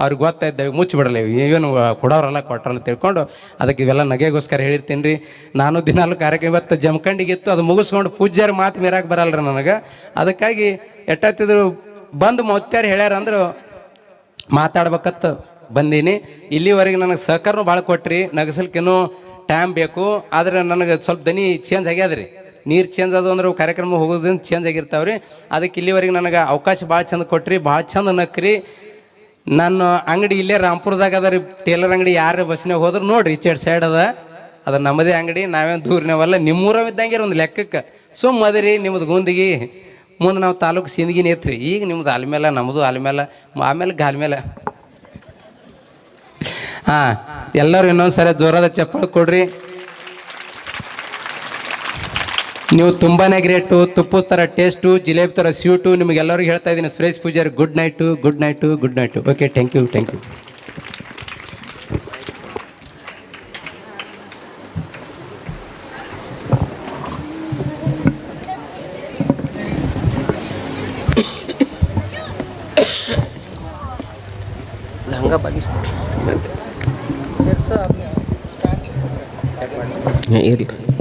ಅವ್ರಿಗೆ ಗೊತ್ತಾಯ್ತೇವೆ, ಮುಚ್ಚಿಬಿಡಲ್ಲ, ಏನು ಕೊಡೋರಲ್ಲ ಕೊಟ್ರಲ್ಲ ತಿಳ್ಕೊಂಡು. ಅದಕ್ಕೆ ಇವೆಲ್ಲ ನಗೆಗೋಸ್ಕರ ಹೇಳಿರ್ತೀನಿ ರೀ. ನಾನು ದಿನಾಲು ಕಾರ್ಯಕ್ರಮ ಇವತ್ತು ಜಮಖಂಡಿಗಿತ್ತು, ಅದು ಮುಗಿಸ್ಕೊಂಡು ಪೂಜ್ಯರ ಮಾತು ಮೀರಾಕ್ ಬರಲ್ರಿ ನನಗೆ. ಅದಕ್ಕಾಗಿ ಎಟ್ಟತ್ತಿದ್ರು ಬಂದು ಮೊತ್ತ್ಯಾರು ಹೇಳ್ಯಾರ ಅಂದ್ರೆ ಮಾತಾಡ್ಬೇಕತ್ತ ಬಂದೀನಿ. ಇಲ್ಲಿವರೆಗೆ ನನಗೆ ಸಹಕಾರನೂ ಭಾಳ ಕೊಟ್ರಿ. ನಗಸಲ್ಕಿನ್ನೂ ಟೈಮ್ ಬೇಕು, ಆದರೆ ನನಗೆ ಸ್ವಲ್ಪ ದನಿ ಚೇಂಜ್ ಆಗ್ಯದ ರೀ. ನೀರು ಚೇಂಜ್ ಅದು ಅಂದ್ರೆ ಕಾರ್ಯಕ್ರಮ ಹೋಗೋದ್ರಿಂದ ಚೇಂಜ್ ಆಗಿರ್ತಾವೆ ರೀ. ಅದಕ್ಕೆ ಇಲ್ಲಿವರೆಗೆ ನನಗೆ ಅವಕಾಶ ಭಾಳ ಚಂದ ಕೊಟ್ರಿ, ಭಾಳ ಚಂದ ನಕ್ರಿ. ನನ್ನ ಅಂಗಡಿ ಇಲ್ಲೇ ರಾಂಪುರದಾಗ ಅದ ರೀ, ಟೇಲರ್ ಅಂಗಡಿ. ಯಾರು ಬಸ್ನಾಗ ಹೋದ್ರೆ ನೋಡ್ರಿ, ಈಚೆ ಸೈಡ್ ಅದ ನಮ್ಮದೇ ಅಂಗಡಿ. ನಾವೇನು ದೂರನೇವಲ್ಲ, ನಿಮ್ಮೂರವ ಇದ್ದಂಗೆ ಒಂದು ಲೆಕ್ಕಕ್ಕೆ. ಸುಮ್ಮದ್ರಿ ನಿಮ್ಮದು ಗುಂದಿಗೆ. ಮುಂದೆ ನಾವು ತಾಲೂಕು ಸಿಂದಗಿನ ಐತ್ರಿ. ಈಗ ನಿಮ್ದು ಆಲ್ಮೇಲೆ, ನಮ್ಮದು ಆಲ್ಮೇಲೆ, ಆಮೇಲೆ ಗಾಲ್ಮೇಲೆ. ಹಾಂ, ಎಲ್ಲರೂ ಇನ್ನೊಂದು ಸರಿ ಜೋರಾದ ಚಪ್ಪಳ ಕೊಡ್ರಿ. ನೀವು ತುಂಬಾ ಗ್ರೇಟು. ತುಪ್ಪದ ಥರ ಟೇಸ್ಟು, ಜಿಲೇಬಿ ಥರ ಸ್ವೀಟು. ನಿಮಗೆಲ್ಲರಿಗೂ ಹೇಳ್ತಾ ಇದ್ದೀನಿ, Suresh Pujari good night, good night, good night. Okay, thank you, thank you. ಹಂಗ ಬಾಗಿಸ್ಬಿಟ್ಟು ಇರಲಿ.